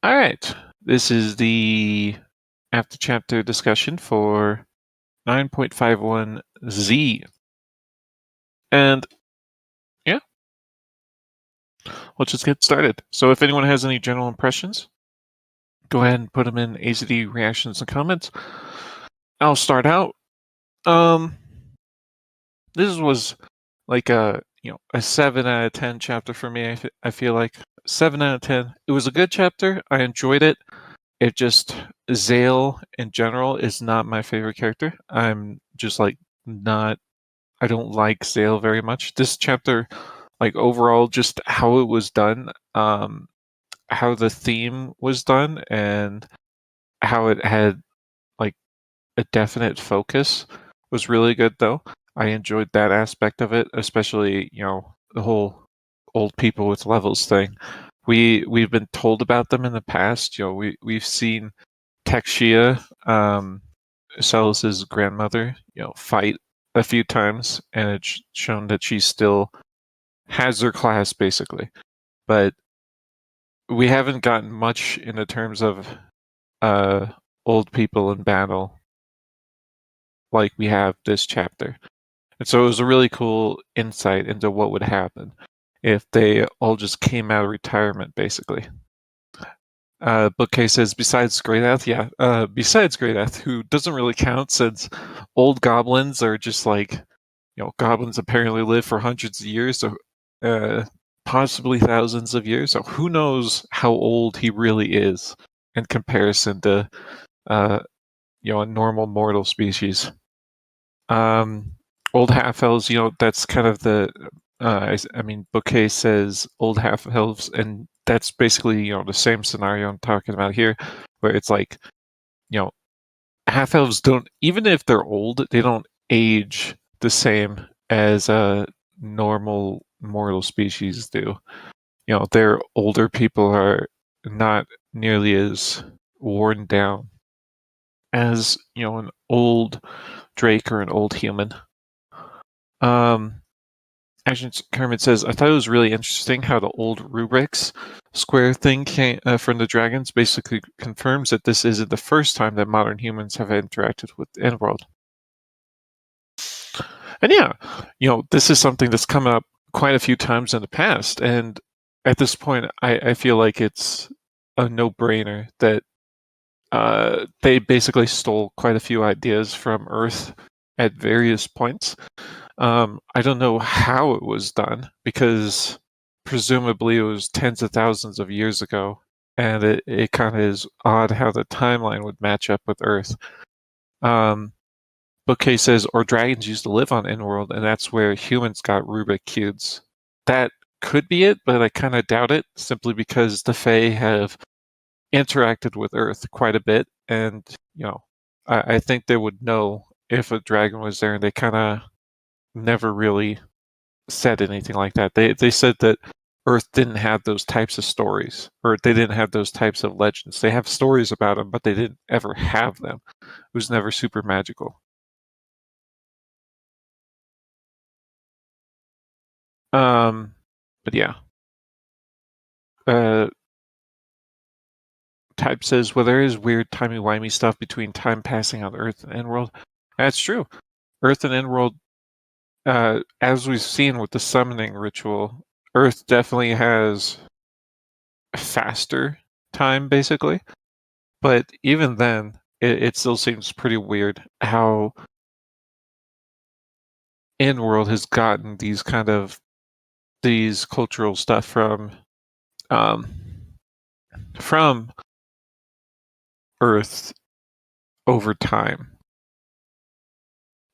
All right. This is the after chapter discussion for 9.51 Z. And yeah, let's just get started. So if anyone has any general impressions, go ahead and put them in ACD reactions and comments. I'll start out. This was like a 7 out of 10 chapter for me. I feel like 7 out of 10. It was a good chapter. I enjoyed it. It just Zail in general is not my favorite character. I'm just like not. I don't like Zail very much. This chapter, like overall, just how it was done, how the theme was done, and how it had like a definite focus was really good. Though I enjoyed that aspect of it, especially the whole old people with levels thing. We've been told about them in the past. We've seen Texia, Celis's grandmother, fight a few times, and it's shown that she still has her class basically. But we haven't gotten much in the terms of old people in battle like we have this chapter. And so it was a really cool insight into what would happen if they all just came out of retirement, basically. Bookcase says, besides Greatath, besides Greatath, who doesn't really count since old goblins are just like, goblins apparently live for hundreds of years, so possibly thousands of years. So who knows how old he really is in comparison to, a normal mortal species. Old half-elves, that's kind of the, Bookcase says old half-elves, and that's basically, the same scenario I'm talking about here, where it's like, half-elves don't, even if they're old, they don't age the same as normal mortal species do. Their older people are not nearly as worn down as, an old Drake or an old human. Action Kermit says, I thought it was really interesting how the old Rubik's square thing came from the dragons basically confirms that this isn't the first time that modern humans have interacted with the Endworld. And this is something that's come up quite a few times in the past, and at this point I feel like it's a no-brainer that they basically stole quite a few ideas from Earth at various points. I don't know how it was done, because presumably it was tens of thousands of years ago, and it kind of is odd how the timeline would match up with Earth. Bookcase says, or dragons used to live on Endworld, and that's where humans got Rubik cubes. That could be it, but I kind of doubt it, simply because the Fae have interacted with Earth quite a bit, and I think they would know if a dragon was there, and they kind of never really said anything like that. They said that Earth didn't have those types of stories, or they didn't have those types of legends. They have stories about them, but they didn't ever have them. It was never super magical. But yeah. Type says, well, there is weird timey-wimey stuff between time passing on Earth and Endworld. That's true. Earth and Endworld, as we've seen with the summoning ritual, Earth definitely has faster time, basically. But even then, it still seems pretty weird how Endworld has gotten these cultural stuff from Earth over time.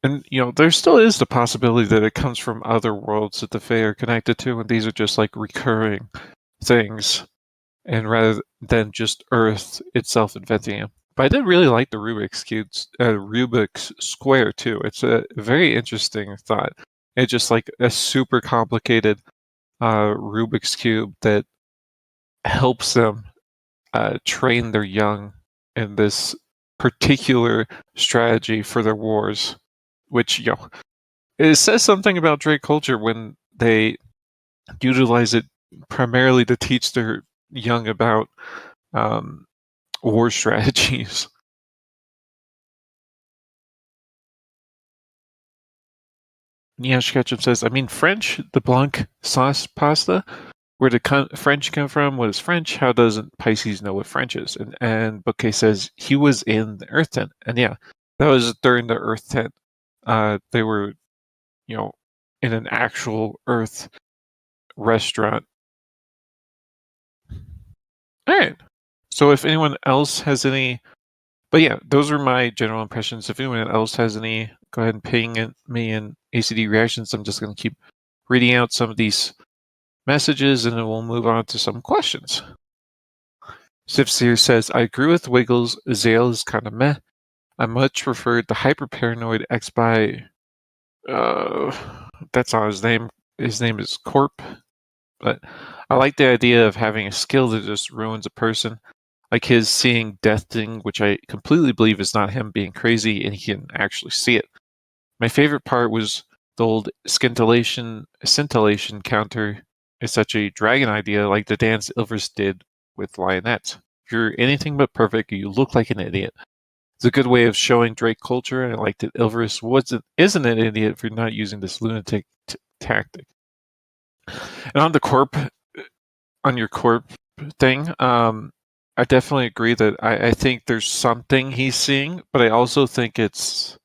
And, there still is the possibility that it comes from other worlds that the Fae are connected to, and these are just like recurring things, and rather than just Earth itself inventing them. But I did really like the Rubik's Square too. It's a very interesting thought. It's just like a super complicated Rubik's Cube that helps them train their young in this particular strategy for their wars, which, it says something about Drake culture when they utilize it primarily to teach their young about war strategies. Niash Ketchup says, I mean, French, the blanc sauce pasta. Where did French come from? What is French? How doesn't Pisces know what French is? And Bookcase says he was in the Earth tent, and yeah, that was during the Earth tent. They were, in an actual Earth restaurant. All right. So if anyone else has any, but yeah, those are my general impressions. If anyone else has any, go ahead and ping me in ACD reactions. I'm just going to keep reading out some of these messages, and then we'll move on to some questions. Sifseer says, I agree with Wiggles. Zail is kind of meh. I much preferred the hyper-paranoid X-By. That's not his name. His name is Corp. But I like the idea of having a skill that just ruins a person. Like his seeing death thing, which I completely believe is not him being crazy and he can actually see it. My favorite part was the old scintillation counter is such a dragon idea, like the dance Ilvers did with Lionette. If you're anything but perfect, you look like an idiot. It's a good way of showing Drake culture, and I like that Ilvers isn't an idiot for not using this lunatic tactic. And on your corp thing, I definitely agree that I think there's something he's seeing, but I also think it's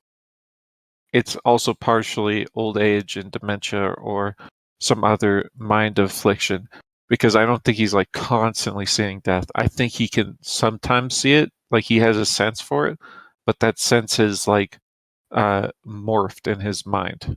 also partially old age and dementia or some other mind affliction, because I don't think he's like constantly seeing death. I think he can sometimes see it, like he has a sense for it, but that sense is like morphed in his mind.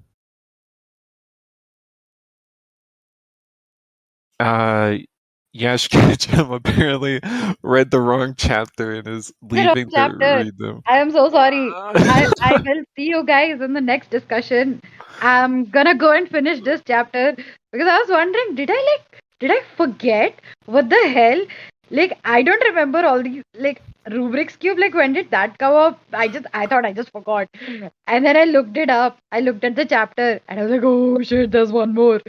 Yash Ketchum apparently read the wrong chapter and is leaving to read them. I am so sorry. I will see you guys in the next discussion. I'm gonna go and finish this chapter because I was wondering, did I forget? What the hell? Like, I don't remember all these, like, Rubrik's Cube. Like, when did that come up? I thought I just forgot. And then I looked it up. I looked at the chapter and I was like, oh shit, there's one more.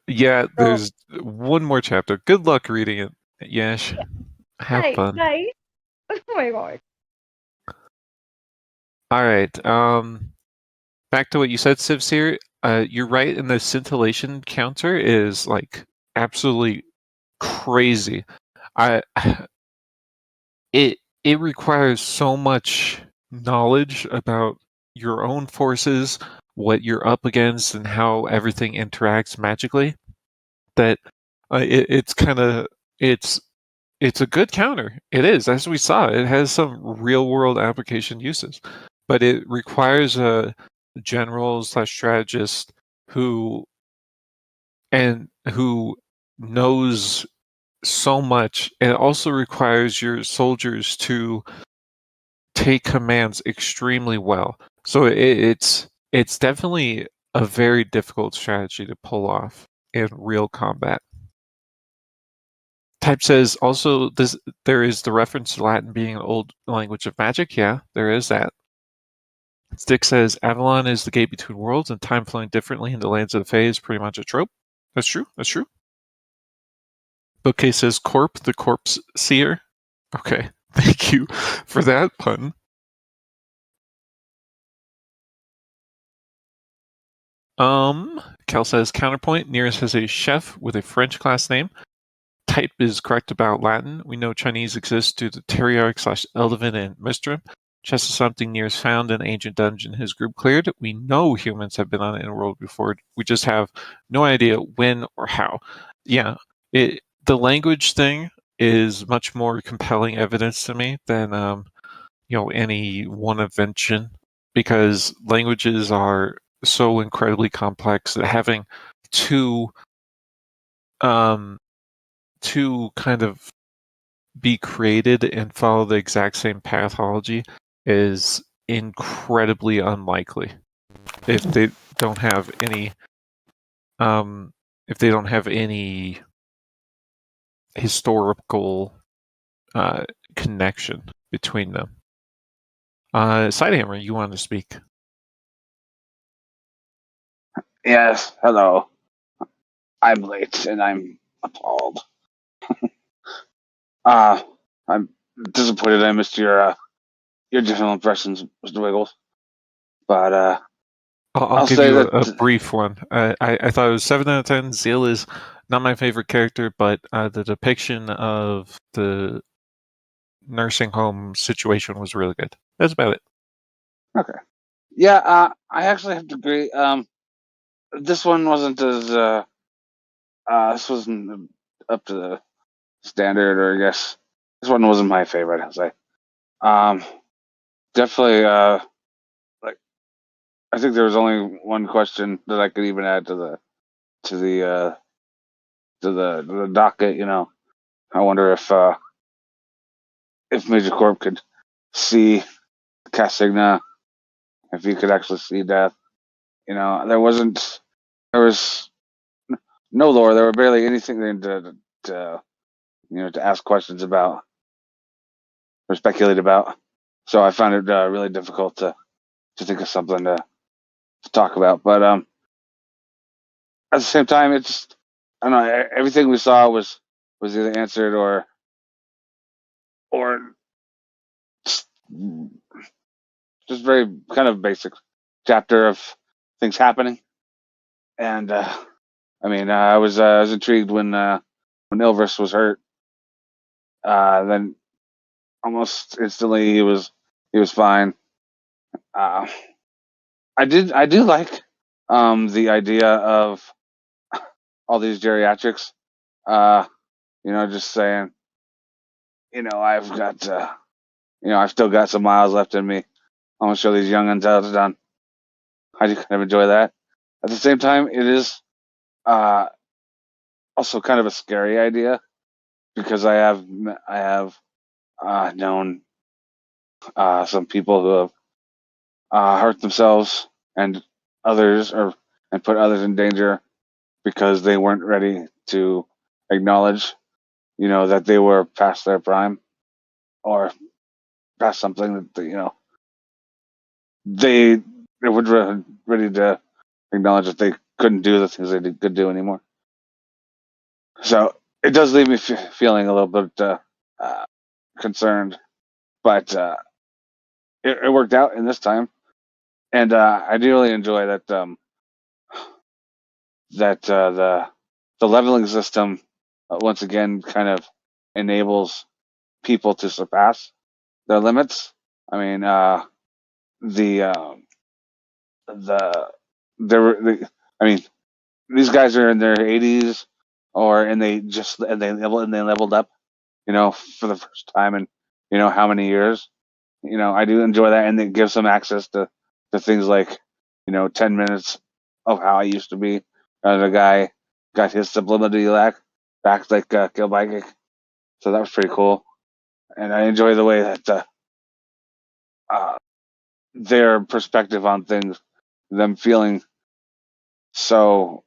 Yeah, So, there's one more chapter. Good luck reading it, Yash. Have fun. right? Oh my god. All right. Back to what you said, Sivseer. You're right, and the scintillation counter is like absolutely crazy. I it requires so much knowledge about your own forces, what you're up against, and how everything interacts magically. That it's kind of it's a good counter. It is, as we saw. It has some real world application uses, but it requires a general / strategist who knows so much. It also requires your soldiers to take commands extremely well. So it's definitely a very difficult strategy to pull off in real combat. Type says also there is the reference to Latin being an old language of magic. Yeah, there is that. Stick says Avalon is the gate between worlds and time flowing differently in the lands of the Fae is pretty much a trope. That's true. That's true. Bookcase says Corp, the corpse seer. Okay, thank you for that pun. Cal says counterpoint. Nearest has a chef with a French class name. Type is correct about Latin. We know Chinese exists due to Teriarch / Eldivan and Mistram. Chest is something Near's found in ancient dungeon his group cleared. We know humans have been on the world before. We just have no idea when or how. Yeah, the language thing is much more compelling evidence to me than any one invention, because languages are so incredibly complex that having two kind of be created and follow the exact same pathology is incredibly unlikely if they don't have any historical connection between them. Sidehammer, you want to speak? Yes, hello. I'm late and I'm appalled. I'm disappointed I missed your general impressions, Mr. Wiggles. But I'll I'll give say you that a brief one. I thought it was 7 out of 10. Zail is not my favorite character, but the depiction of the nursing home situation was really good. That's about it. okay. Yeah, I actually have to agree. This one wasn't as this wasn't up to the standard, or I guess this one wasn't my favorite. I'd say. Um, Definitely. Like I think there was only one question that I could even add to to the uh, the docket. I wonder if Major Corp could see Casigna, if he could actually see death. There was no lore. There were barely anything to to ask questions about or speculate about. So I found it really difficult to think of something to talk about. But at the same time, it's I don't know. Everything we saw was either answered or just, just very kind of basic chapter of things happening. And I was intrigued when Ilvris was hurt. Then almost instantly he was fine. Uh, I do like the idea of all these geriatrics. Uh, just saying, I've got I've still got some miles left in me. I'm gonna show these young'uns how it's done. I do kind of enjoy that. At the same time, it is uh, also kind of a scary idea because I have known some people who have hurt themselves and others, or and put others in danger because they weren't ready to acknowledge, that they were past their prime or past something that they they were ready to acknowledge that they couldn't do the things could do anymore. So it does leave me feeling a little bit concerned, but it worked out in this time, and I do really enjoy that the leveling system once again kind of enables people to surpass their limits. I mean, the the there were the, I mean these guys are in their 80s, and they leveled up, for the first time in how many years. I do enjoy that, and it gives them access to things like 10 minutes of how I used to be. The guy got his sublimity back like Kill Biking, so that was pretty cool. And I enjoy the way that uh, their perspective on things, them feeling so.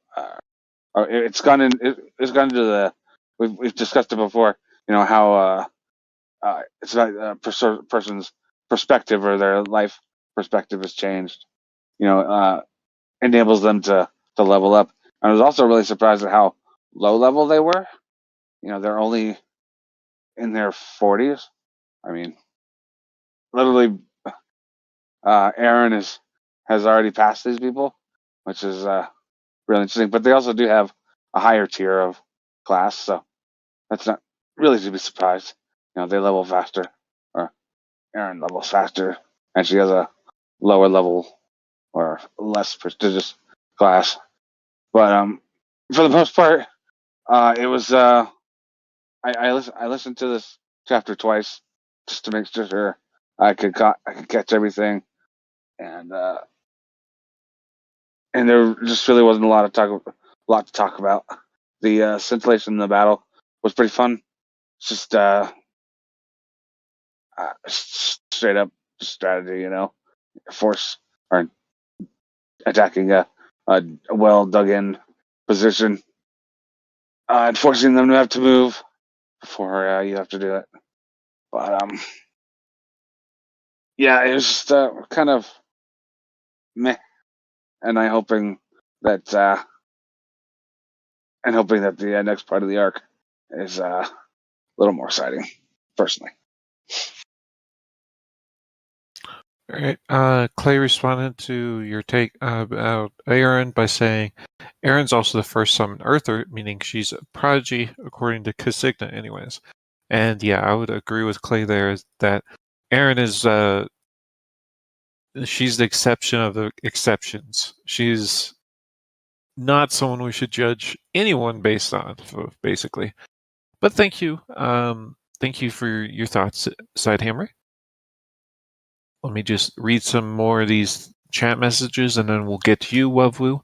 It's gone into the. We've discussed it before. How it's about a person's perspective or their life perspective has changed. Enables them to level up. I was also really surprised at how low level they were. They're only in their 40s. I mean, literally, Aaron has already passed these people, which is really interesting. But they also do have a higher tier of class, so that's not really to be surprised. They level faster, or Aaron levels faster, and she has a lower level or less prestigious class. But for the most part, it was. I listened to this chapter twice just to make sure I could catch everything, and there just really wasn't a lot to talk about. The scintillation in the battle was pretty fun. It's just straight up strategy, force or attacking a well dug in position, and forcing them to have to move before you have to do it. But yeah, it was just kind of meh, and I that hoping that the next part of the arc is a little more exciting. personally. All right. Clay responded to your take about Aaron by saying, Aaron's also the first summoned Earther, meaning she's a prodigy, according to Casigna anyways. And yeah, I would agree with Clay there that Aaron is, she's the exception of the exceptions. She's not someone we should judge anyone based on, basically. But thank you. Thank you for your thoughts, Sidehammer. Let me just read some more of these chat messages and then we'll get to you, Wovwu.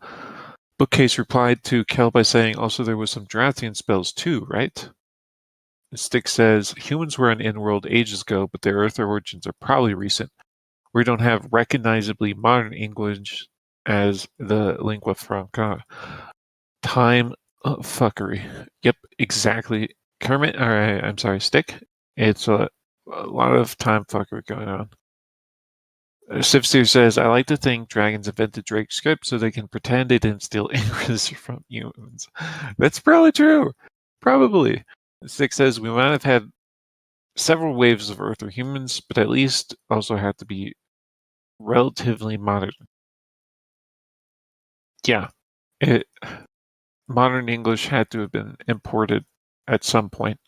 Bookcase replied to Kel by saying, also there was some Drathian spells too, right? Stick says, humans were on in-world ages ago, but their Earth origins are probably recent. We don't have recognizably modern English as the lingua franca. Time fuckery. Yep, exactly. Kermit, I'm sorry, Stick. It's a lot of time fuckery going on. Sifsteer says, I like to think dragons invented Drake's script so they can pretend they didn't steal English from humans. That's probably true. Probably. Stick says, we might have had several waves of Earth or humans, but at least also had to be relatively modern. Yeah. Modern English had to have been imported at some point.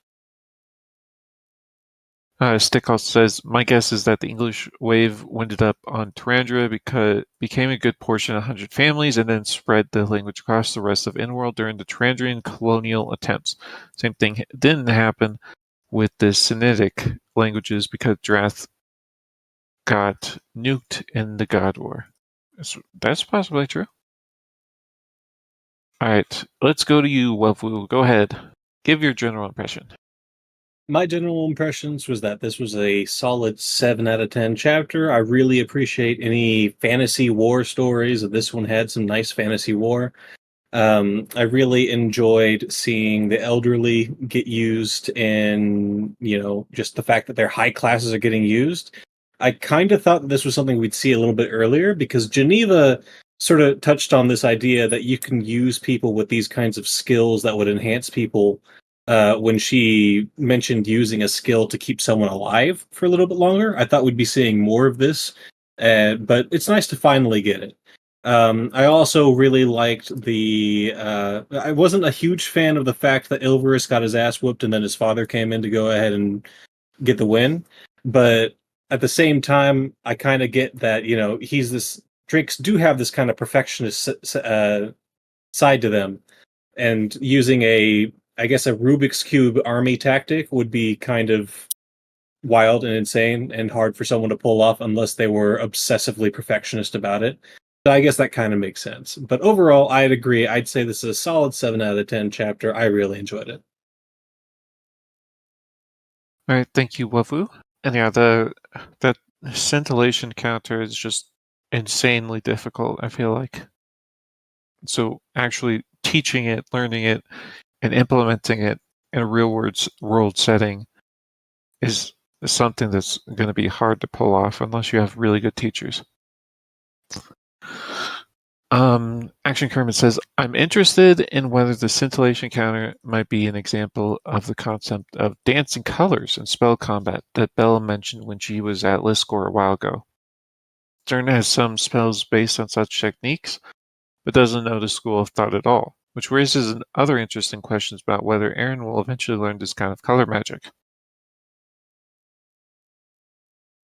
Stick also says, my guess is that the English wave ended up on Tarandra because became a good portion of 100 families and then spread the language across the rest of Inworld during the Tarandrian colonial attempts. Same thing didn't happen with the Sinitic languages because Drath got nuked in the God War. That's possibly true. Alright, let's go to you, Wovwu. Go ahead. Give your general impression. My general impressions was that this was a solid 7 out of 10 chapter. I really appreciate any fantasy war stories. This one had some nice fantasy war. I really enjoyed seeing the elderly get used and, just the fact that their high classes are getting used. I kind of thought that this was something we'd see a little bit earlier because Geneva sort of touched on this idea that you can use people with these kinds of skills that would enhance people when she mentioned using a skill to keep someone alive for a little bit longer. I thought we'd be seeing more of this, but it's nice to finally get it. I also really liked the. I wasn't a huge fan of the fact that Ilverus got his ass whooped and then his father came in to go ahead and get the win. But at the same time, I kind of get that, he's this. Drakes do have this kind of perfectionist side to them. And using I guess a Rubik's Cube army tactic would be kind of wild and insane and hard for someone to pull off unless they were obsessively perfectionist about it. So I guess that kind of makes sense. But overall, I'd agree. I'd say this is a solid 7 out of 10 chapter. I really enjoyed it. All right, thank you, Wovwu. And yeah, that scintillation counter is just insanely difficult, I feel like. So actually teaching it, learning it, and implementing it in a real world setting is something that's going to be hard to pull off unless you have really good teachers. Action Kermit says, I'm interested in whether the scintillation counter might be an example of the concept of dancing colors in spell combat that Bella mentioned when she was at Liscor a while ago. Stern has some spells based on such techniques, but doesn't know the school of thought at all, which raises other interesting questions about whether Aaron will eventually learn this kind of color magic.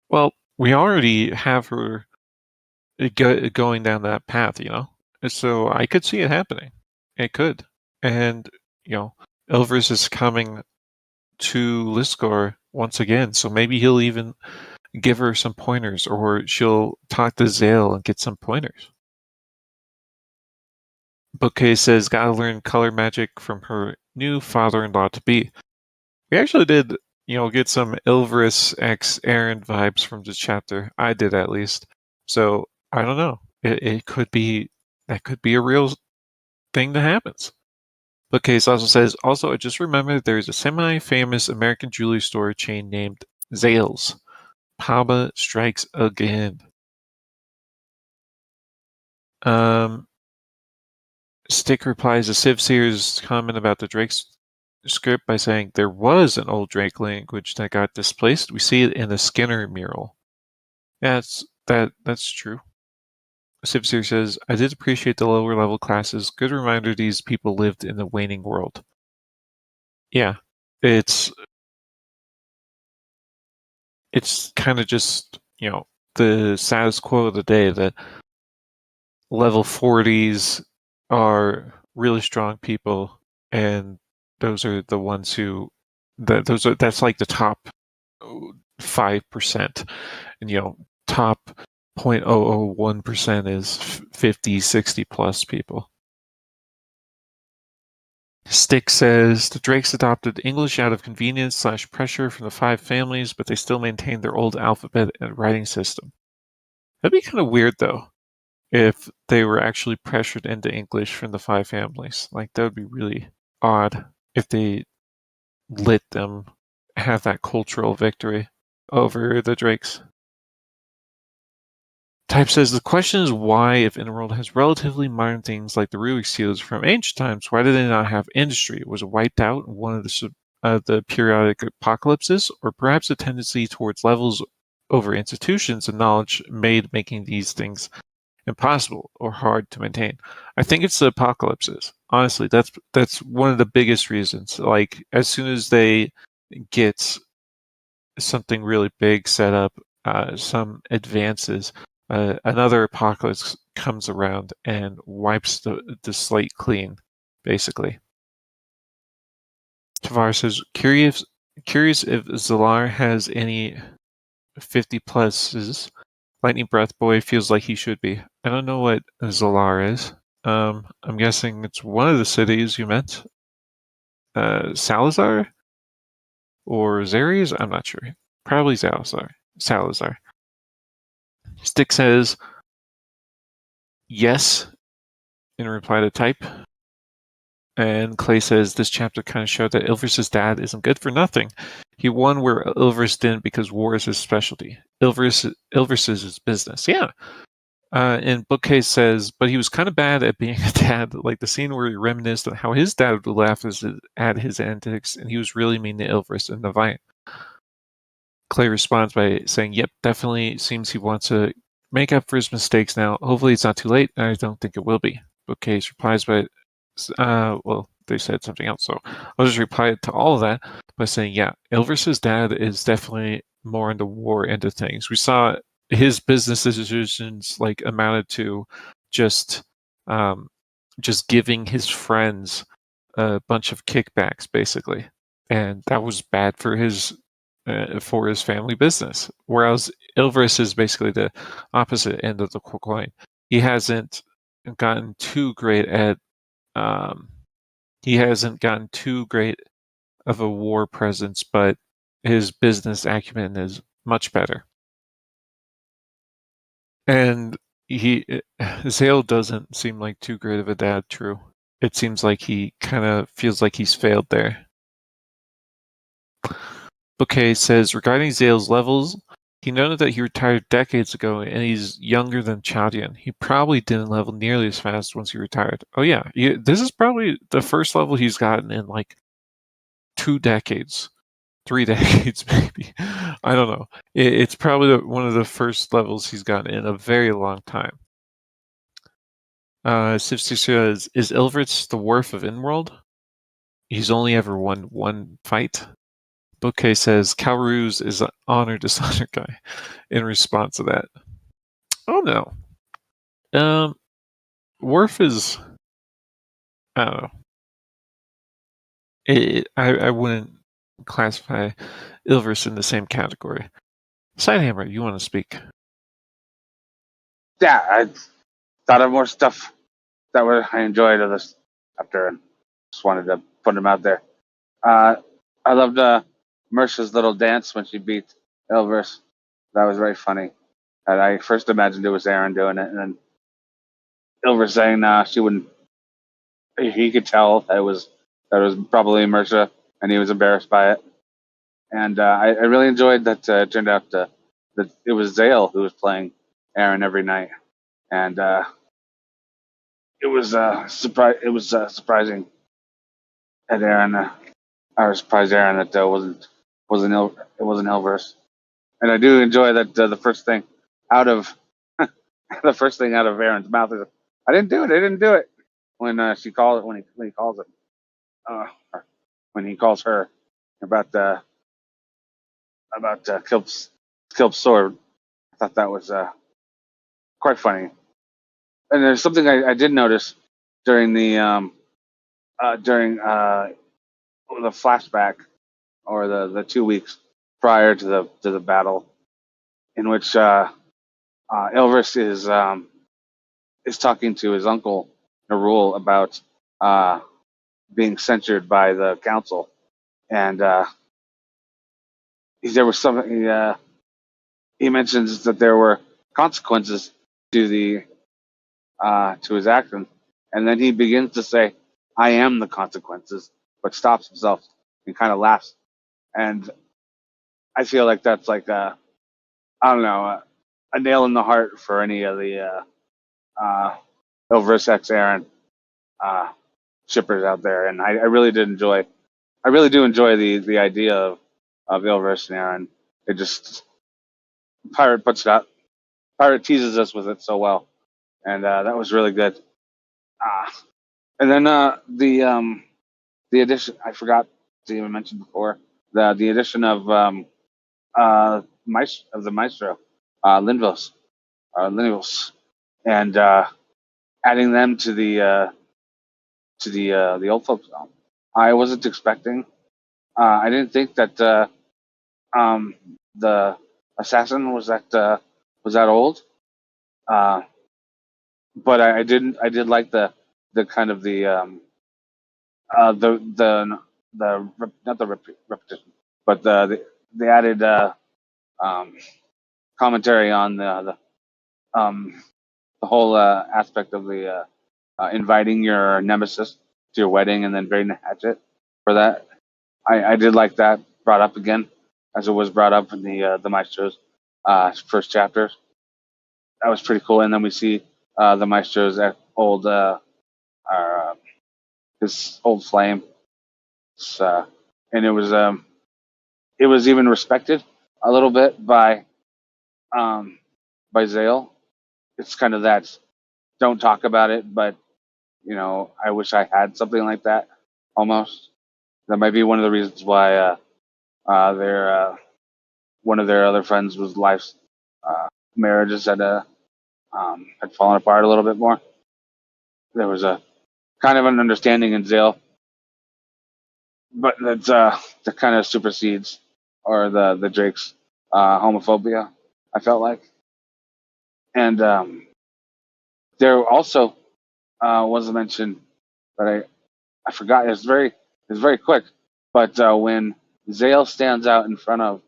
Well, we already have her going down that path, so I could see it happening. It could. And, Elvers is coming to Liscor once again, so maybe he'll even give her some pointers, or she'll talk to Zail and get some pointers. Bookcase says, gotta learn color magic from her new father-in-law to be. We actually did, get some Ilverus x Aaron vibes from this chapter. I did, at least. So, I don't know. It could be, that could be a real thing that happens. Bookcase also says, I just remembered there's a semi-famous American jewelry store chain named Zail's. Paba strikes again. Stick replies to Civ Seer's comment about the Drake's script by saying there was an old Drake language that got displaced. We see it in the Skinner mural. Yeah, that's true. Sipsir says, I did appreciate the lower level classes. Good reminder these people lived in the waning world. Yeah, it's kind of just, the status quo of the day that level 40s are really strong people, and those are the ones who that's like the top 5%, and top 0.001% is 50, 60 plus people. Stick says the Drakes adopted English out of convenience / pressure from the 5 families, but they still maintained their old alphabet and writing system. That'd be kind of weird though, if they were actually pressured into English from the 5 families. Like, that would be really odd if they let them have that cultural victory over the Drakes. Type says, the question is why, if Inworld has relatively modern things like the Rubik's Cubes from ancient times, why did they not have industry? Was it wiped out in one of the periodic apocalypses? Or perhaps a tendency towards levels over institutions and knowledge made making these things impossible or hard to maintain? I think it's the apocalypses. Honestly, that's one of the biggest reasons. Like, as soon as they get something really big set up, some advances, another apocalypse comes around and wipes the slate clean, basically. Zevara says, curious if Zalar has any 50 pluses. Lightning Breath Boy feels like he should be. I don't know what Zalar is. I'm guessing it's one of the cities you meant. Salazar? Or Zares? I'm not sure. Probably Salazar. Stick says, yes, in reply to Type. And Clay says, this chapter kind of showed that Ilvers's dad isn't good for nothing. He won where Ilvers didn't because war is his specialty. Ilvers is his business. Yeah. And Bookcase says, but he was kind of bad at being a dad. Like the scene where he reminisced on how his dad would laugh at his antics, and he was really mean to Ilvers and Neviant. Clay responds by saying, yep, definitely seems he wants to make up for his mistakes now. Hopefully it's not too late, and I don't think it will be. Bookcase replies by, well, they said something else, so I'll just reply to all of that by saying, yeah, Ilvers's dad is definitely more into war, into things. We saw his business decisions like amounted to just giving his friends a bunch of kickbacks, basically, and that was bad for his family business. Whereas Ilvers is basically the opposite end of the coin. He hasn't gotten too great at of a war presence, but his business acumen is much better. And Zail doesn't seem like too great of a dad, true. It seems like he kind of feels like he's failed there. Bouquet says, regarding Zail's levels, he noted that he retired decades ago and he's younger than Chadian. He probably didn't level nearly as fast once he retired. Oh yeah, this is probably the first level he's gotten in like 2 decades. 3 decades, maybe. I don't know. It's probably one of the first levels he's gotten in a very long time. Sifsy says, is Ilvritz the Worf of Inworld? He's only ever won one fight. Bouquet says, Calruz is an honor dishonor guy in response to that. Oh no. Worf is, I don't know. I wouldn't classify Ilvers in the same category. Sidehammer, you want to speak? Yeah, I thought of more stuff that I enjoyed of this chapter and just wanted to put them out there. I loved Mersha's little dance when she beat Ilvers. That was very funny. And I first imagined it was Aaron doing it, and then Ilvers saying she wouldn't. He could tell that it was probably Mersha, and he was embarrassed by it. And I really enjoyed that. It turned out that it was Zail who was playing Aaron every night, and it was surprising that Aaron I was surprised, Aaron, that it wasn't Elverse. And I do enjoy that the first thing out of Aaron's mouth is, "I didn't do it. I didn't do it." When she calls when he calls it, or when he calls her about Kilp's sword. I thought that was quite funny. And there's something I did notice during the flashback, or the 2 weeks prior to the battle, in which Elvis is talking to his uncle Narul about being censured by the council, and there was something he mentions that there were consequences to the to his action, and then he begins to say, "I am the consequences," but stops himself and kind of laughs. And I feel like that's like I don't know, a nail in the heart for any of the Elvis X Aaron uh, shippers out there. And I really I really do enjoy the idea of Elvis and Aaron. It just Pirate puts it out. Pirate teases us with it so well, and that was really good. Uh, and then the addition, I forgot to even mention before, the addition of the Maestro, Linvos, Linvos, and adding them to the old folks home. I wasn't expecting. I didn't think that um, the assassin was that old. Uh, but I didn't. I did like the kind of not the repetition, but the added um, commentary on the whole aspect of the inviting your nemesis to your wedding and then burying the hatchet for that. I did like that brought up again, as it was brought up in the Maestro's first chapters. That was pretty cool. And then we see the Maestro's old uh, his old flame, and it was even respected a little bit um, by Zail. It's kind of that, don't talk about it, but I wish I had something like that almost. That might be one of the reasons why their one of their other friends was life's marriages had fallen apart a little bit more. There was a kind of an understanding in Zail, but that kind of supersedes, or the Drake's homophobia, I felt like. And there also was a mention that I forgot. It's very quick, but when Zail stands out in front of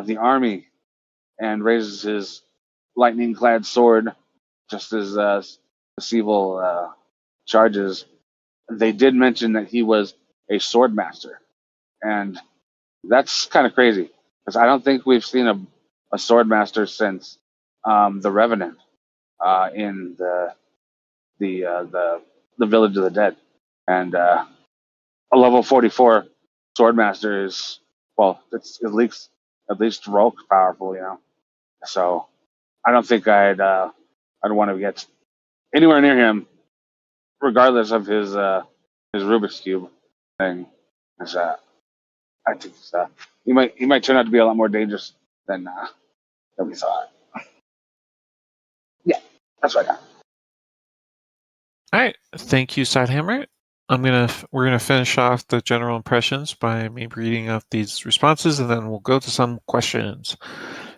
the army and raises his lightning clad sword, just as Siebel charges, they did mention that he was a sword master, and that's kind of crazy because I don't think we've seen a sword master since the Revenant in the Village of the Dead, and a level 44 sword master is, well, it's at least rogue powerful, So I don't think I'd want to get anywhere near him, regardless of his Rubik's cube thing. 'Cause, I think he might turn out to be a lot more dangerous than we thought. Yeah, that's what I got. All right, thank you, Sidehammer. We're gonna finish off the general impressions by me reading out these responses, and then we'll go to some questions.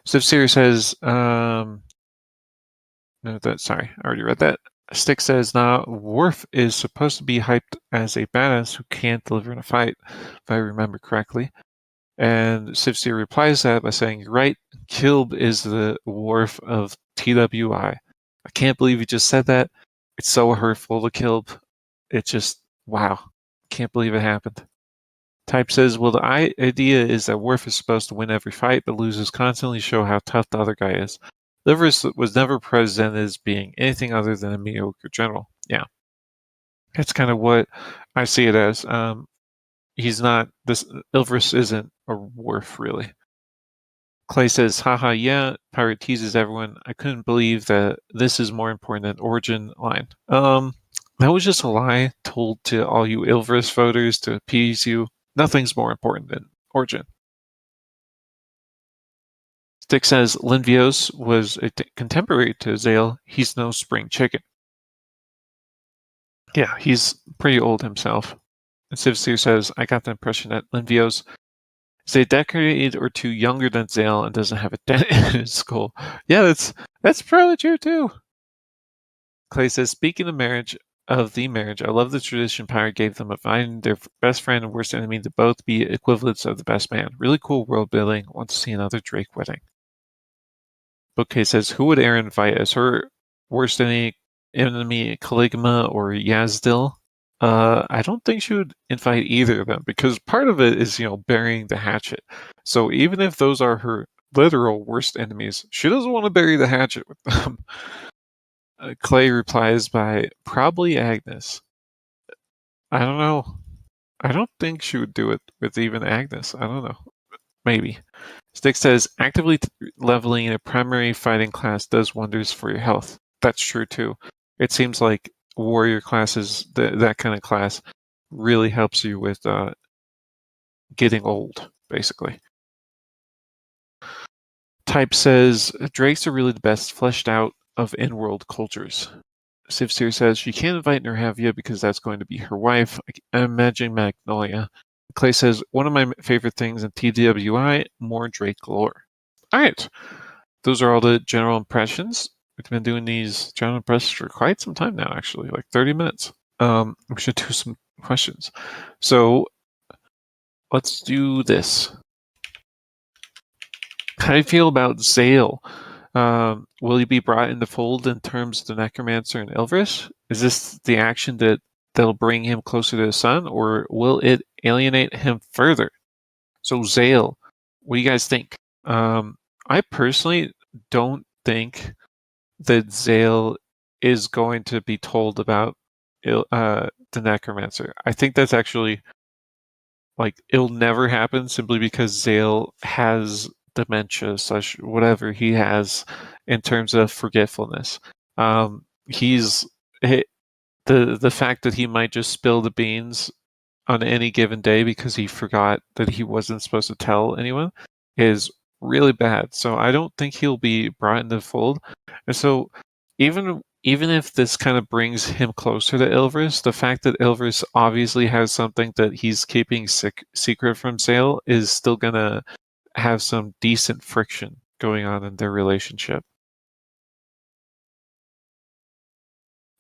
Civ Siri says, no, sorry, I already read that. Stick says, "Now Worf is supposed to be hyped as a badass who can't deliver in a fight, if I remember correctly." And Civ Siri replies that by saying, "You're right. Kilb is the Worf of TWI." I can't believe you just said that. It's so hurtful to Kilb. It's just, wow. Can't believe it happened. Type says, "Well, the idea is that Worf is supposed to win every fight, but loses constantly to show how tough the other guy is. Livers was never presented as being anything other than a mediocre general." Yeah. That's kind of what I see it as. he's not. This Ilvris isn't a dwarf, really. Clay says, haha, yeah, pirate teases everyone. I couldn't believe that this is more important than origin line. That was just a lie told to all you Ilvris voters to appease you. Nothing's more important than origin. Stick says, Linvios was a contemporary to Zail. He's no spring chicken. Yeah, he's pretty old himself. And Sivsir says, I got the impression that Linvios is a decade or two younger than Zail and doesn't have a dent in his skull. Yeah, that's probably true too. Clay says, speaking of the marriage, I love the tradition Pirate gave them of finding their best friend and worst enemy to both be equivalents of the best man. Really cool world building. Want to see another Drake wedding. Bookcase says, who would Erin invite as her worst enemy, Caligma or Yazdil? I don't think she would invite either of them because part of it is, burying the hatchet. So even if those are her literal worst enemies, she doesn't want to bury the hatchet with them. Clay replies by, probably Agnes. I don't know. I don't think she would do it with even Agnes. I don't know. Maybe. Stick says, actively leveling in a primary fighting class does wonders for your health. That's true too. It seems like warrior classes, that kind of class, really helps you with getting old, basically. Type says, Drakes are really the best fleshed out of in-world cultures. Sivsir says, she can't invite Nerhavia because that's going to be her wife. I'm imagining Magnolia. Clay says, one of my favorite things in TWI, more Drake lore. Alright, those are all the general impressions. We've been doing these general impressions for quite some time now, actually, like 30 minutes. We should do some questions. So, let's do this. How do you feel about Zail? Will he be brought in the fold in terms of the Necromancer and Ilvris? Is this the action that'll bring him closer to the sun, or will it alienate him further? So Zail, what do you guys think? I personally don't think that Zail is going to be told about the Necromancer. I think that's actually it'll never happen simply because Zail has dementia, such whatever he has in terms of forgetfulness. The fact that he might just spill the beans on any given day because he forgot that he wasn't supposed to tell anyone is really bad. So I don't think he'll be brought into the fold. And so even if this kind of brings him closer to Ilvris, the fact that Ilvris obviously has something that he's keeping secret from Zail is still going to have some decent friction going on in their relationship.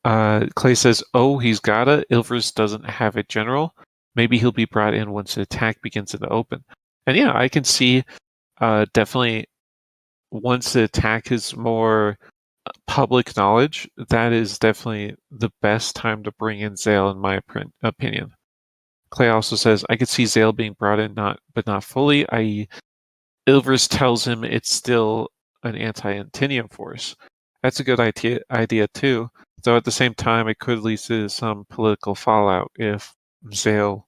Clay says, oh, he's gotta. Ilvris doesn't have a general. Maybe he'll be brought in once the attack begins in the open. And yeah, I can see definitely once the attack is more public knowledge, that is definitely the best time to bring in Zail, in my opinion. Clay also says, I could see Zail being brought in, but not fully, i.e. Ilvris tells him it's still an anti-Antinium force. That's a good idea too, though at the same time it could lead to some political fallout if Zail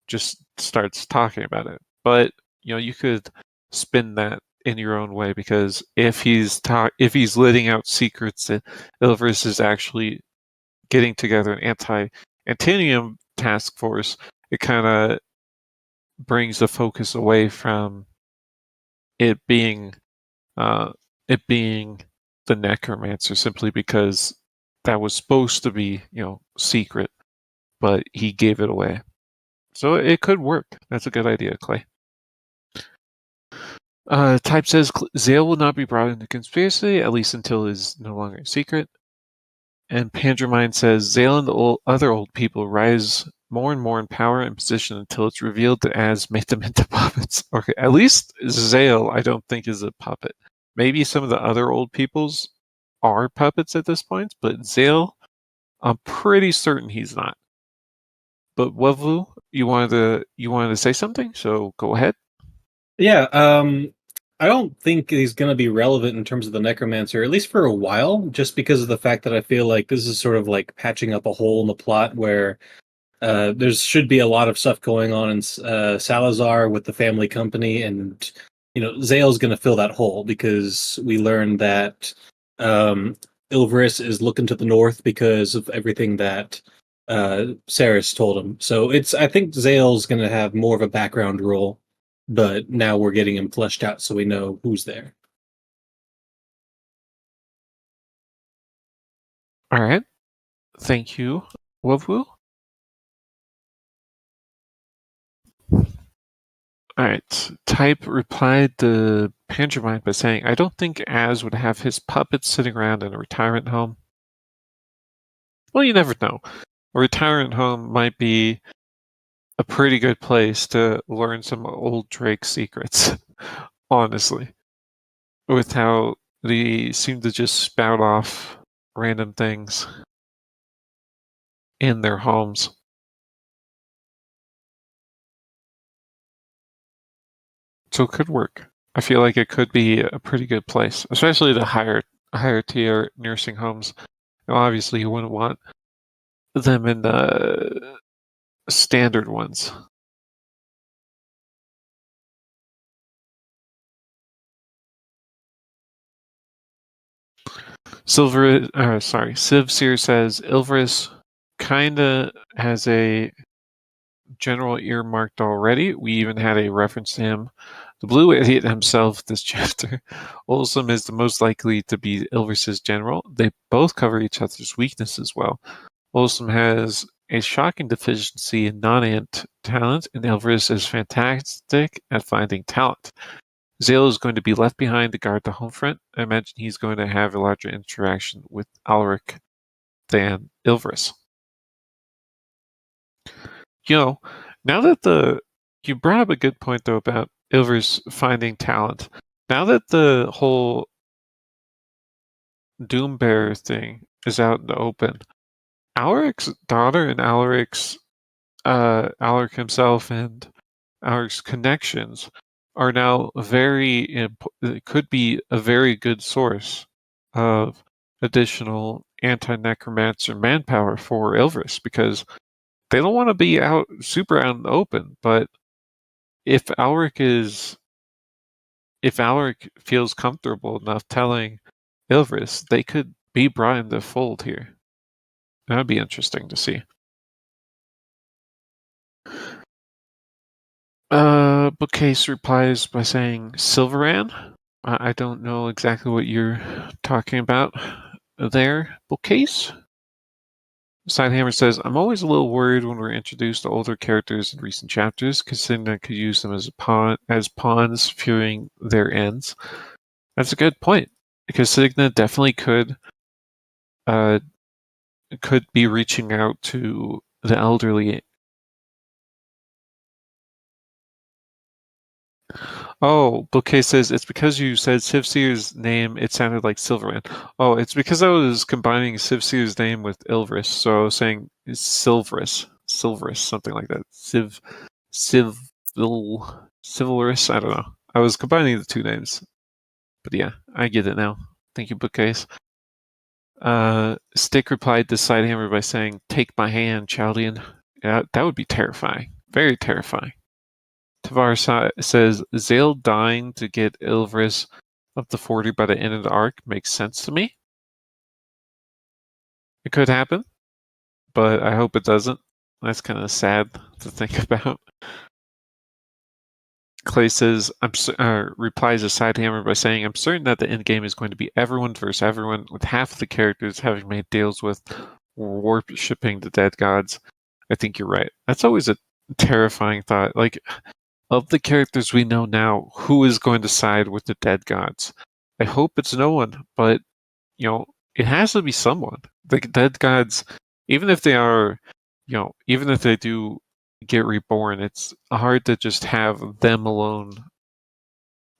just starts talking about it. But you could spin that in your own way, because if he's letting out secrets that Ilvris is actually getting together an anti-Antinium task force, it kind of brings the focus away from it being the Necromancer, simply because that was supposed to be secret, but he gave it away. So it could work. That's a good idea, Clay. Type says Zail will not be brought into conspiracy, at least until it is no longer a secret. And Pandramine says Zail and the other old people rise more and more in power and position until it's revealed that Az made them into puppets. Okay, at least Zail I don't think is a puppet. Maybe some of the other old peoples are puppets at this point, but Zail, I'm pretty certain he's not. But Wavu, you wanted to say something, so go ahead. Yeah, I don't think he's going to be relevant in terms of the Necromancer, at least for a while, just because of the fact that I feel like this is sort of like patching up a hole in the plot where There should be a lot of stuff going on in Salazar with the family company, and Zail's going to fill that hole because we learned that Ilveris is looking to the north because of everything that Saris told him. So I think Zail's going to have more of a background role, but now we're getting him fleshed out so we know who's there. All right. Thank you, Wovu. All right. Type replied to Pangermind by saying, I don't think Az would have his puppets sitting around in a retirement home. Well, you never know. A retirement home might be a pretty good place to learn some old Drake secrets, honestly. With how they seem to just spout off random things in their homes. So it could work. I feel like it could be a pretty good place, especially the higher tier nursing homes. Now, obviously, you wouldn't want them in the standard ones. Civ Seer says Ilveris kinda has a general earmarked already. We even had a reference to him. The blue idiot himself this chapter. Olsum is the most likely to be Ilveris's general. They both cover each other's weaknesses well. Olsum has a shocking deficiency in non-ant talent, and Ilveris is fantastic at finding talent. Zail is going to be left behind to guard the home front. I imagine he's going to have a larger interaction with Alaric than Ilveris. Now that you brought up a good point though about Ilveris finding talent. Now that the whole Doombearer thing is out in the open, Alaric's daughter and Alaric himself and Alaric's connections are now could be a very good source of additional anti-necromancer manpower for Ilveris, because they don't want to be super out in the open, but if Alaric feels comfortable enough telling Ilveris, they could be brought into the fold here. That would be interesting to see. Bookcase replies by saying Silveran. I don't know exactly what you're talking about there, Bookcase. Sidehammer says, I'm always a little worried when we're introduced to older characters in recent chapters, considering I could use them as pawns fearing their ends. That's a good point, because Signa definitely could be reaching out to the elderly. Oh, Bookcase says, it's because you said Sivseer's name, it sounded like Silverman. Oh, it's because I was combining Sivseer's name with Ilveris, so I was saying Silveris, something like that. Civilris, I don't know. I was combining the two names. But yeah, I get it now. Thank you, Bookcase. Stick replied to Sidehammer by saying, take my hand, Chaldean. Yeah, that would be terrifying. Very terrifying. Zevara says, Zail dying to get Ilveris up to 40 by the end of the arc makes sense to me. It could happen, but I hope it doesn't. That's kind of sad to think about. Clay says, replies to Sidehammer by saying, I'm certain that the endgame is going to be everyone versus everyone, with half of the characters having made deals with worshipping the dead gods. I think you're right. That's always a terrifying thought. Like, of the characters we know now, who is going to side with the dead gods? I hope it's no one, but, it has to be someone. The dead gods, even if they are, even if they do get reborn, it's hard to just have them alone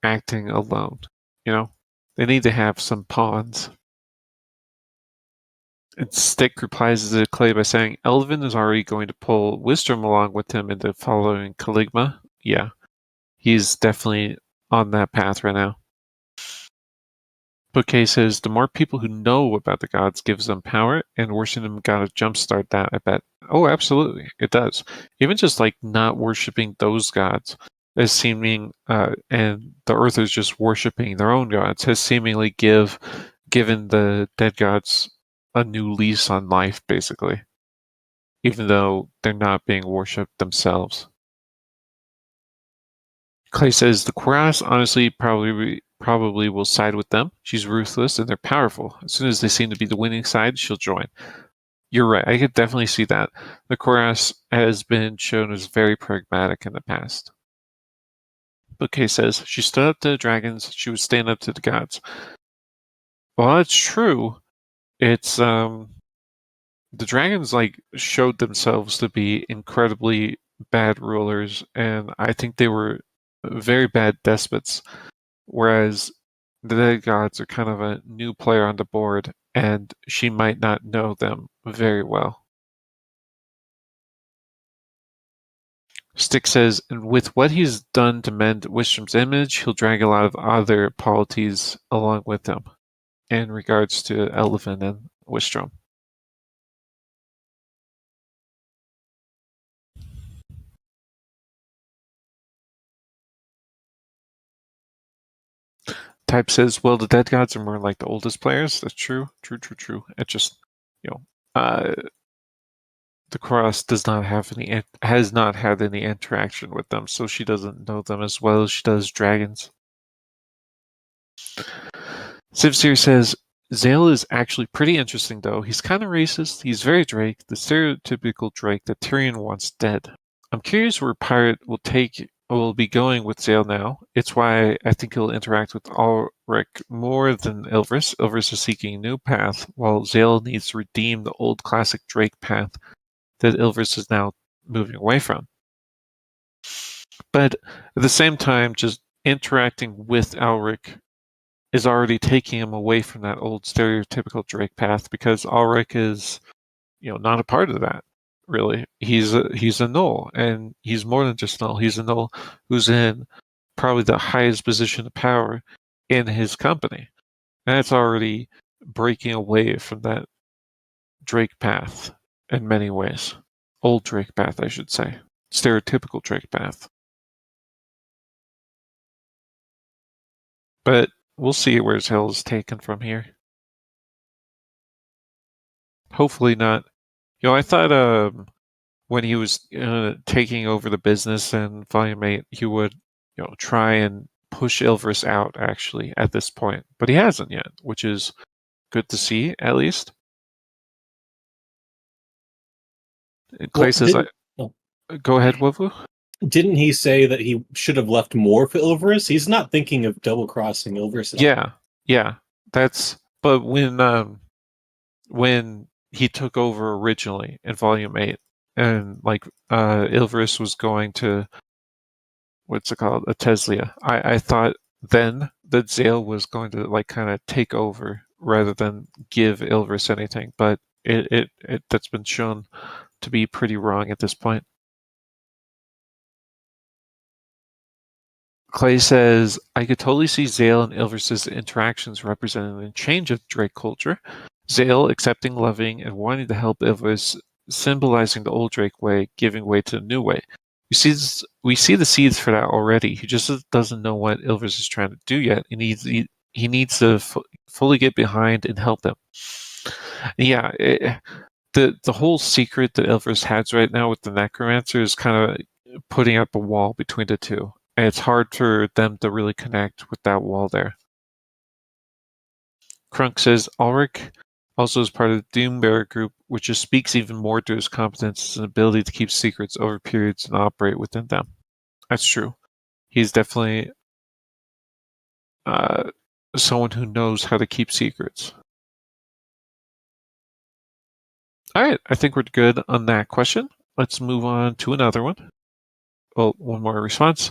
acting alone. They need to have some pawns. And Stick replies to Clay by saying, Elvin is already going to pull Wisdom along with him into following Caligma. Yeah, he's definitely on that path right now. Bouquet says the more people who know about the gods gives them power, and worshiping them gotta jumpstart that, I bet. Oh, absolutely, it does. Even just like not worshiping those gods as seeming, and the Earthers just worshiping their own gods has seemingly given the dead gods a new lease on life, basically, even though they're not being worshipped themselves. Clay says the Quras honestly probably will side with them. She's ruthless and they're powerful. As soon as they seem to be the winning side, she'll join. You're right. I could definitely see that. The Quras has been shown as very pragmatic in the past. Bouquet says she stood up to the dragons. She would stand up to the gods. Well, that's true. It's the dragons like showed themselves to be incredibly bad rulers, and I think they were very bad despots. Whereas the dead gods are kind of a new player on the board, and she might not know them very well. Stick says, and with what he's done to mend Wistrom's image, he'll drag a lot of other polities along with him in regards to Elvin and Wistrom. Type says, well, the dead gods are more like the oldest players. That's true. True. It just, the Cross has not had any interaction with them, so she doesn't know them as well as she does dragons. Sivsir says, Zail is actually pretty interesting, though. He's kind of racist. He's very Drake, the stereotypical Drake that Tyrion wants dead. I'm curious where Pirate will be going with Zail now. It's why I think he'll interact with Ulrich more than Ilvris. Ilvris is seeking a new path, while Zail needs to redeem the old classic Drake path that Ilvris is now moving away from. But at the same time, just interacting with Ulrich is already taking him away from that old stereotypical Drake path, because Ulrich is, not a part of that. Really, he's a Gnoll, and he's more than just Gnoll. He's a Gnoll who's in probably the highest position of power in his company, and it's already breaking away from that Drake path in many ways. Old Drake path, I should say. Stereotypical Drake path. But we'll see where Zail is taken from here. Hopefully not. I thought when he was taking over the business in Volume 8, he would, try and push Ilvris out, actually, at this point. But he hasn't yet, which is good to see, at least. Clay says, go ahead, Wovu. Didn't he say that he should have left more for Ilvris? He's not thinking of double-crossing Ilvris at all. Yeah. But when he took over originally in Volume 8, and Ilvris was going to, what's it called, Ateslia, I thought then that Zail was going to kind of take over rather than give Ilvris anything, but it that's been shown to be pretty wrong at this point. Clay says, I could totally see Zail and Ilvris' interactions representing a change of Drake culture. Zail accepting, loving, and wanting to help Ilvris, symbolizing the old Drake way, giving way to the new way. We see the seeds for that already. He just doesn't know what Ilvris is trying to do yet. He needs to fully get behind and help them. Yeah, the whole secret that Ilvris has right now with the Necromancer is kind of putting up a wall between the two. And it's hard for them to really connect with that wall there. Krunk says, Ulrich also is part of the Doombearer group, which just speaks even more to his competence and ability to keep secrets over periods and operate within them. That's true. He's definitely someone who knows how to keep secrets. All right, I think we're good on that question. Let's move on to another one. Well, one more response.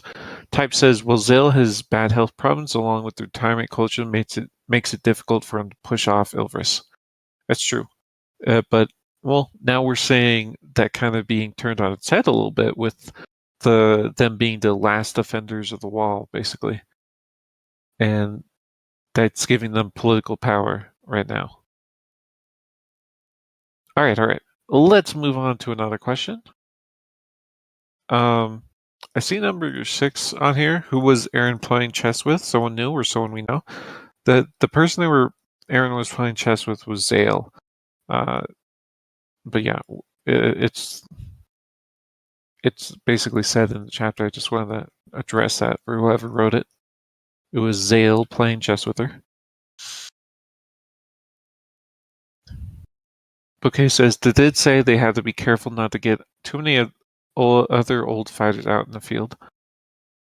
Type says, well, Zail has bad health problems along with the retirement culture makes it difficult for him to push off Ilvris. That's true. But now we're saying that kind of being turned on its head a little bit with them being the last defenders of the wall, basically. And that's giving them political power right now. All right. Let's move on to another question. I see number 6 on here. Who was Aaron playing chess with? Someone new or someone we know? The person Aaron was playing chess with was Zail. But yeah, it's basically said in the chapter. I just wanted to address that for whoever wrote it. It was Zail playing chess with her. Bouquet says, they did say they had to be careful not to get too many other old fighters out in the field.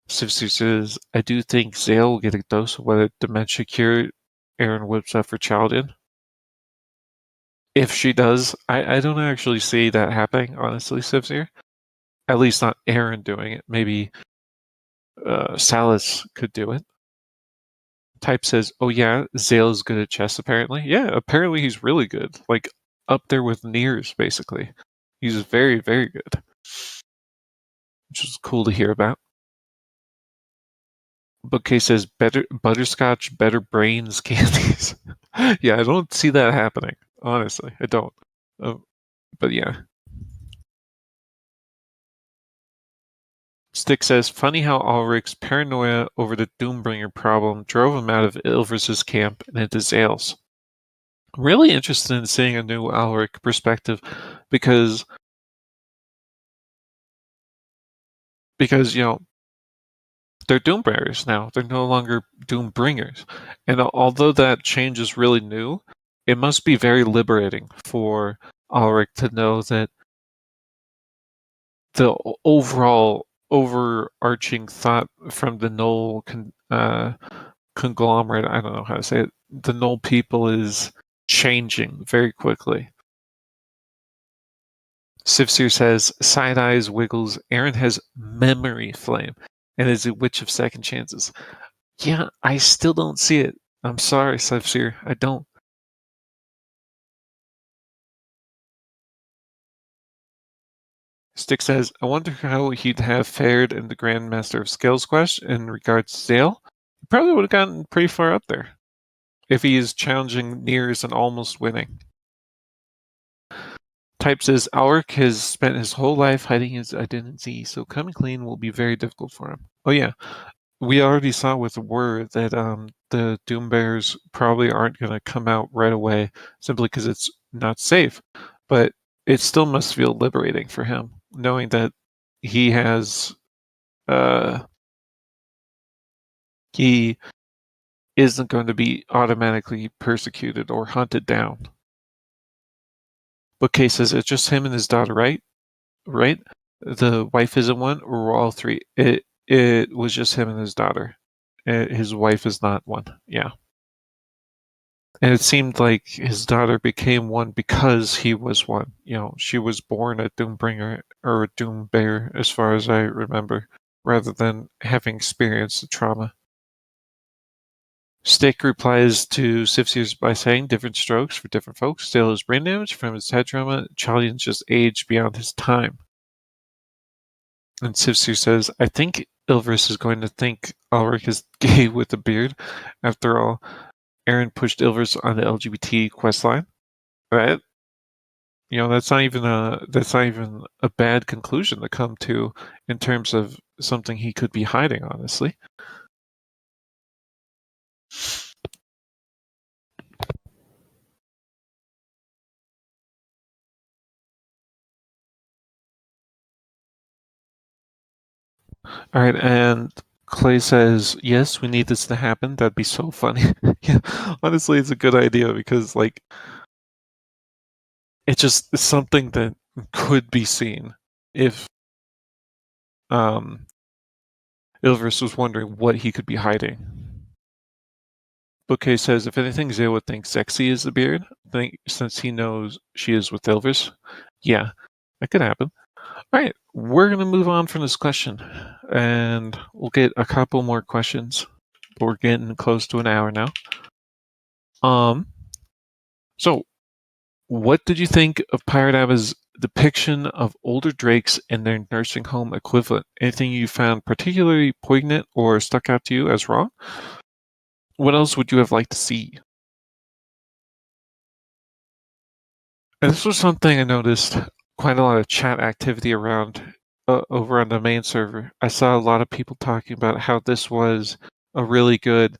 Sifsu says, I do think Zail will get a dose of what a dementia cure Aaron whips up for Chaldin. If she does, I don't actually see that happening, honestly, Sifsir. At least not Aaron doing it. Maybe Salas could do it. Type says, oh yeah, Zail is good at chess apparently. Yeah, apparently he's really good. Like, up there with Nears, basically. He's very, very good. Which is cool to hear about. Bookcase says, better butterscotch, better brains candies. Yeah, I don't see that happening. Honestly, I don't. But yeah. Stick says, funny how Ulrich's paranoia over the Doombringer problem drove him out of Ilvers's camp and into Zail's. I'm really interested in seeing a new Ulrich perspective because you know, they're Doombearers now. They're no longer Doombringers. And although that change is really new, it must be very liberating for Ulrich to know that the overall overarching thought from the Knoll conglomerate, I don't know how to say it, the Knoll people is changing very quickly. Sifsir says, side eyes wiggles, Aaron has memory flame and is a witch of second chances. Yeah, I still don't see it. I'm sorry, Sifsir, I don't. Stick says, I wonder how he'd have fared in the Grandmaster of Scales quest in regards to Zail. He probably would have gotten pretty far up there if he is challenging Nears and almost winning. Type says, Ulrich has spent his whole life hiding his identity, so coming clean will be very difficult for him. Oh yeah, we already saw with the word that the Doombears probably aren't going to come out right away simply because it's not safe. But it still must feel liberating for him, knowing that he has he isn't going to be automatically persecuted or hunted down. Bookcase says it's just him and his daughter, right? Right? The wife isn't one, or all three? It was just him and his daughter. His wife is not one. Yeah. And it seemed like his daughter became one because he was one. You know, she was born a Doombringer or a Doombear, as far as I remember, rather than having experienced the trauma. Stick replies to Sifsir's by saying, different strokes for different folks. Still his brain damage from his head trauma. Chalian's just aged beyond his time. And Sifsir says, I think Ilvers is going to think Ulrich is gay with a beard. After all, Aaron pushed Ilvers on the LGBT questline. Right? You know, that's not even a bad conclusion to come to in terms of something he could be hiding, honestly. All right, and Clay says, yes, we need this to happen. That'd be so funny. Yeah, honestly, it's a good idea because, like, it's just something that could be seen if Ilvers was wondering what he could be hiding. Bouquet says, if anything, Zail would think sexy is the beard, since he knows she is with Ilvers. Yeah, that could happen. All right, we're going to move on from this question, and we'll get a couple more questions. We're getting close to an hour now. So, what did you think of Pirate Abba's depiction of older drakes and their nursing home equivalent? Anything you found particularly poignant or stuck out to you as wrong? what else would you have liked to see? And this was something I noticed quite a lot of chat activity around over on the main server. I saw a lot of people talking about how this was a really good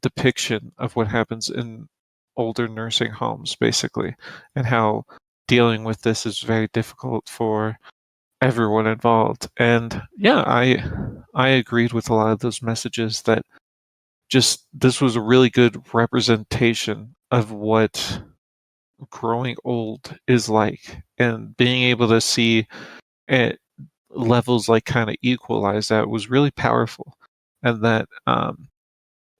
depiction of what happens in older nursing homes, basically, and how dealing with this is very difficult for everyone involved. And yeah, I agreed with a lot of those messages that just this was a really good representation of what growing old is like, and being able to see at levels like kind of equalize that was really powerful, and that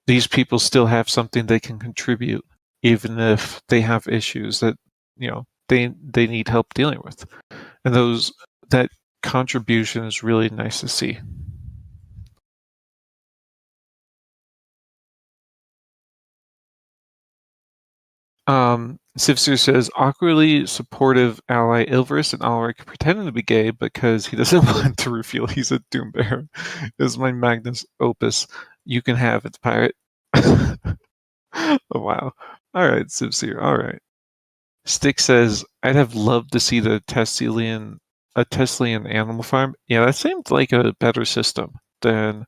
these people still have something they can contribute even if they have issues that they need help dealing with, and that contribution is really nice to see. Sivsir says, awkwardly supportive ally Ilverus and Alric pretending to be gay because he doesn't want to reveal he's a Doombearer is my magnus opus. You can have it, pirate. Oh, wow. Alright, Sivsir, alright. Stick says, I'd have loved to see a Teslian animal farm. Yeah, that seemed like a better system than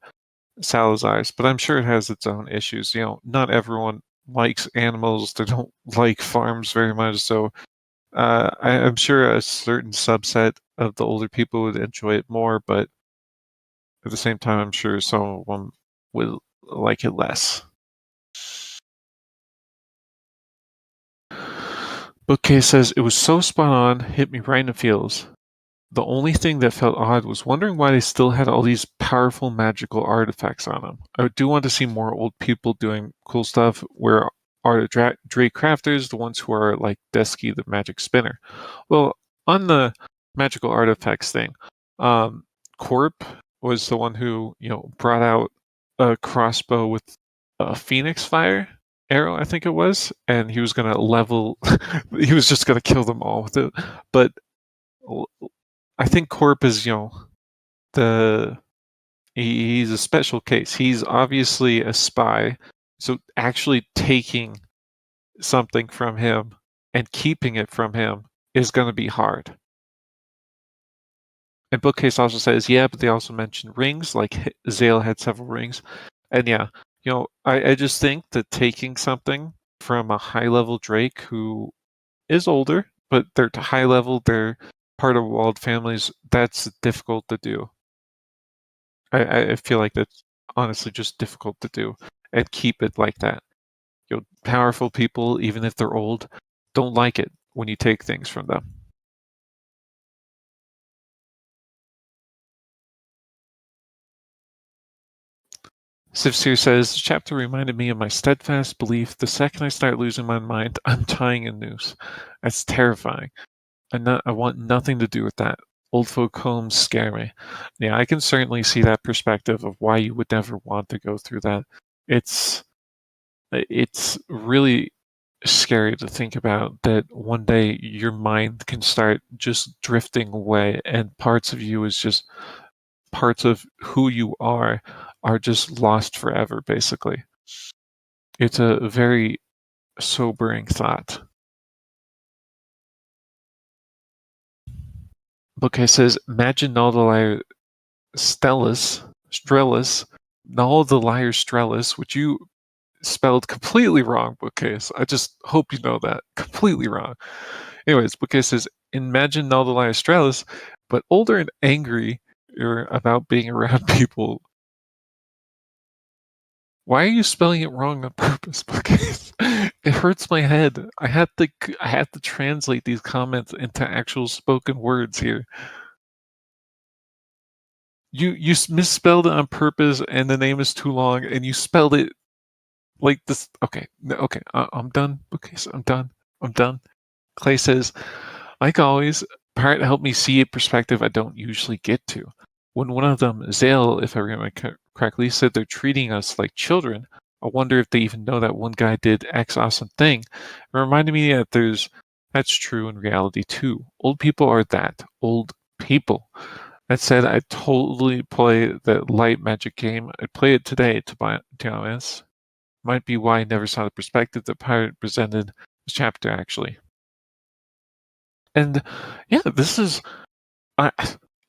Salazar's, but I'm sure it has its own issues. Not everyone likes animals. They don't like farms very much. So I'm sure a certain subset of the older people would enjoy it more, but at the same time, I'm sure some of them would like it less. Bookcase says, it was so spot on, hit me right in the feels. The only thing that felt odd was wondering why they still had all these powerful magical artifacts on them. I do want to see more old people doing cool stuff. Where are the Drake crafters, the ones who are like Desky, the magic spinner? Well, on the magical artifacts thing, Corp was the one who brought out a crossbow with a phoenix fire arrow, I think it was, and he was gonna level. He was just gonna kill them all with it, but I think Corp is, he's a special case. He's obviously a spy, so actually taking something from him and keeping it from him is going to be hard. And Bookcase also says, yeah, but they also mentioned rings, like Zail had several rings. And yeah, I just think that taking something from a high-level Drake who is older, but they're high level, they're part of walled families, that's difficult to do. I feel like that's honestly just difficult to do and keep it like that. Powerful people, even if they're old, don't like it when you take things from them. Sivsir says, the chapter reminded me of my steadfast belief the second I start losing my mind, I'm tying a noose. That's terrifying. I want nothing to do with that. Old folk homes scare me. Yeah, I can certainly see that perspective of why you would never want to go through that. It's really scary to think about that one day your mind can start just drifting away, and parts of you is just parts of who you are just lost forever, basically. It's a very sobering thought. Bookcase says, imagine all the liar Strellis, all the liar Strellis, which you spelled completely wrong, Bookcase. I just hope you know that. Completely wrong. Anyways, Bookcase says, imagine all the liar Strellis, but older and angry about being around people. Why are you spelling it wrong on purpose, Bookcase? It hurts my head. I had to translate these comments into actual spoken words here. You misspelled it on purpose, and the name is too long, and you spelled it like this. Okay, okay, I'm done. Bookcase, I'm done. Clay says, like always, Pirate helped me see a perspective I don't usually get to. When one of them, Zail, if I remember correctly, said they're treating us like children, I wonder if they even know that one guy did X awesome thing. It reminded me that that's true in reality too. Old people are that. Old people. That said, I totally play that light magic game. I'd play it today, to be honest. Might be why I never saw the perspective the pirate presented this chapter, actually. And yeah, this is...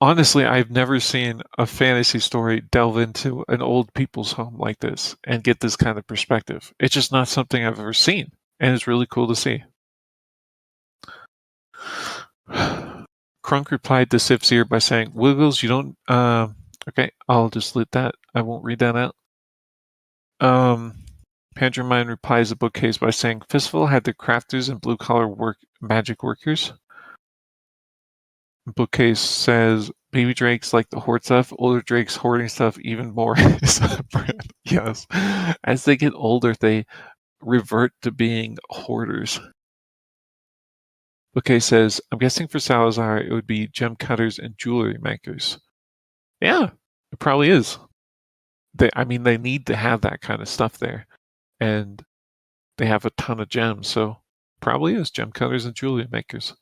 honestly, I've never seen a fantasy story delve into an old people's home like this and get this kind of perspective. It's just not something I've ever seen, and it's really cool to see. Crunk replied to Sifsir by saying, Wiggles, you don't... okay, I'll just let that. I won't read that out. Pandramine replies the bookcase by saying, Fistful had the crafters and blue-collar magic workers. Bookcase says, baby drakes like to hoard stuff, older drakes hoarding stuff even more. Yes. As they get older, they revert to being hoarders. Bookcase says, I'm guessing for Salazar it would be gem cutters and jewelry makers. Yeah, it probably is. They need to have that kind of stuff there. And they have a ton of gems, so probably is gem cutters and jewelry makers.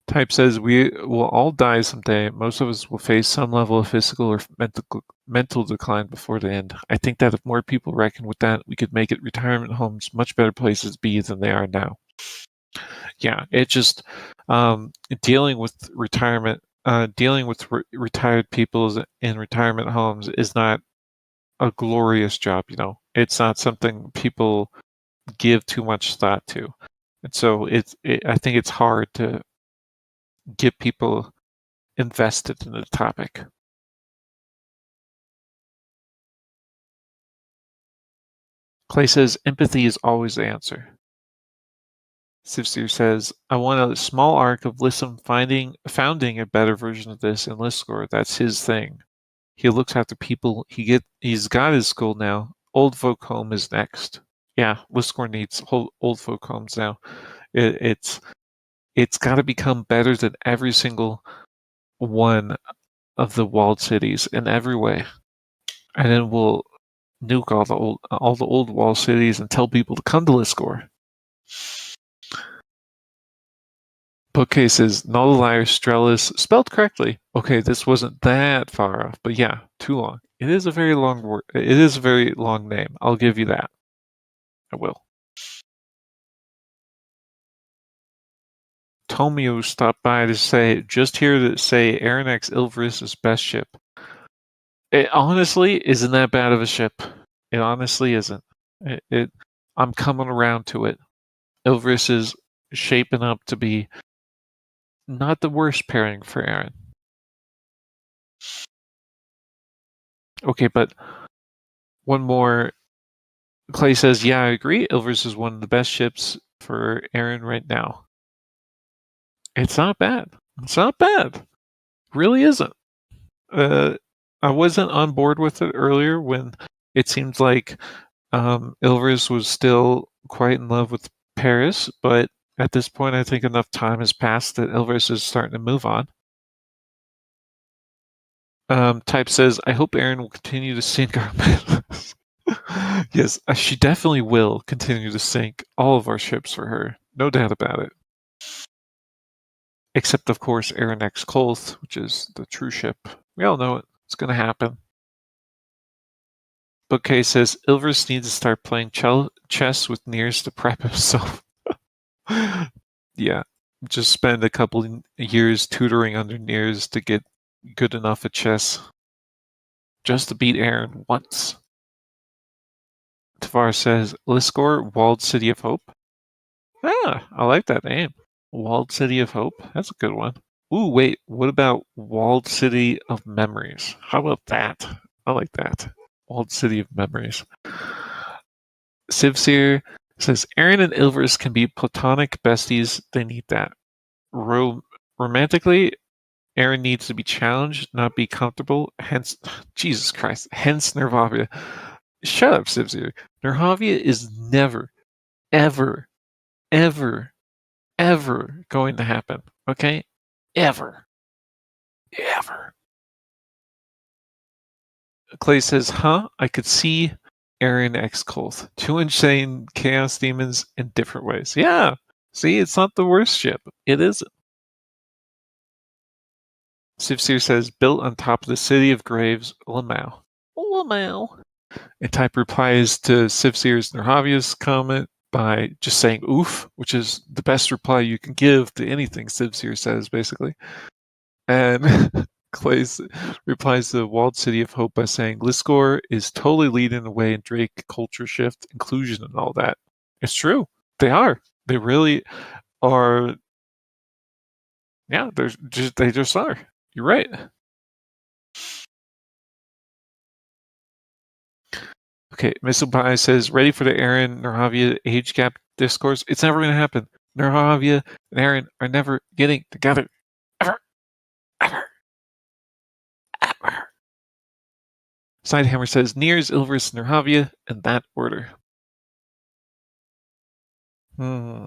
Type says, we will all die someday. Most of us will face some level of physical or mental decline before the end. I think that if more people reckon with that, we could make it retirement homes much better places to be than they are now. Yeah, it just dealing with retirement, dealing with retired people in retirement homes is not a glorious job. It's not something people give too much thought to, and so I think it's hard to get people invested in the topic. Clay says, empathy is always the answer. Sivsir says, I want a small arc of Lissam founding a better version of this in Liscor. That's his thing. He looks after people. He's got his school now. Old folk home is next. Yeah, Liscor needs old folk homes now. It's got to become better than every single one of the walled cities in every way. And then we'll nuke all the old wall cities and tell people to come to Liscor. Bookcase is Nullalier Strellis, spelled correctly. Okay, this wasn't that far off, but yeah, too long. It is a very long word. It is a very long name. I'll give you that. I will. Tomio stopped by to say, just here to say Aranex Ilveris' best ship. It honestly isn't that bad of a ship. It honestly isn't. I'm coming around to it. Ilveris is shaping up to be not the worst pairing for Aaron. Okay, but one more. Clay says, yeah, I agree. Ilveris is one of the best ships for Aaron right now. It's not bad. It's not bad. Really isn't. I wasn't on board with it earlier when it seemed like Ilveris was still quite in love with Paris, but at this point I think enough time has passed that Ilveris is starting to move on. Type says, I hope Aaron will continue to sink our business. Yes, she definitely will continue to sink all of our ships for her. No doubt about it. Except, of course, Aranex Kolth, which is the true ship. We all know it. It's going to happen. Bookcase says, Ilveris needs to start playing chess with Nears to prep himself. Yeah, just spend a couple years tutoring under Nears to get good enough at chess. Just to beat Aaron once. Tavares says, Liscor, Walled City of Hope. Ah, I like that name. Walled City of Hope. That's a good one. Ooh, wait, what about Walled City of Memories? How about that? I like that. Walled City of Memories. Sivsir says, Aaron and Ilveris can be platonic besties. They need that. Romantically, Aaron needs to be challenged, not be comfortable. Hence, Jesus Christ. Hence Nervavia. Shut up, Sivsir. Nervavia is never, ever, ever, ever going to happen. Okay? Ever. Ever. Clay says, huh? I could see Aaron X Kolth. Two insane chaos demons in different ways. Yeah. See, it's not the worst ship. It isn't. Sivsir says, built on top of the city of graves, Lamau. Lamau. And Type replies to Sivseer's Nerhavia's comment by just saying oof, which is the best reply you can give to anything Sivseer says, basically. And Clay replies to Walled City of Hope by saying Liskor is totally leading the way in Drake culture shift, inclusion, and all that. It's true. They are. They really are. Yeah, they just are. You're right. Okay, Missile Pie says, ready for the Aaron Nerhavia age gap discourse? It's never going to happen. Nerhavia and Aaron are never getting together. Ever. Ever. Ever. Sidehammer says, Niers, Ilvris, Nerhavia, in that order. Hmm.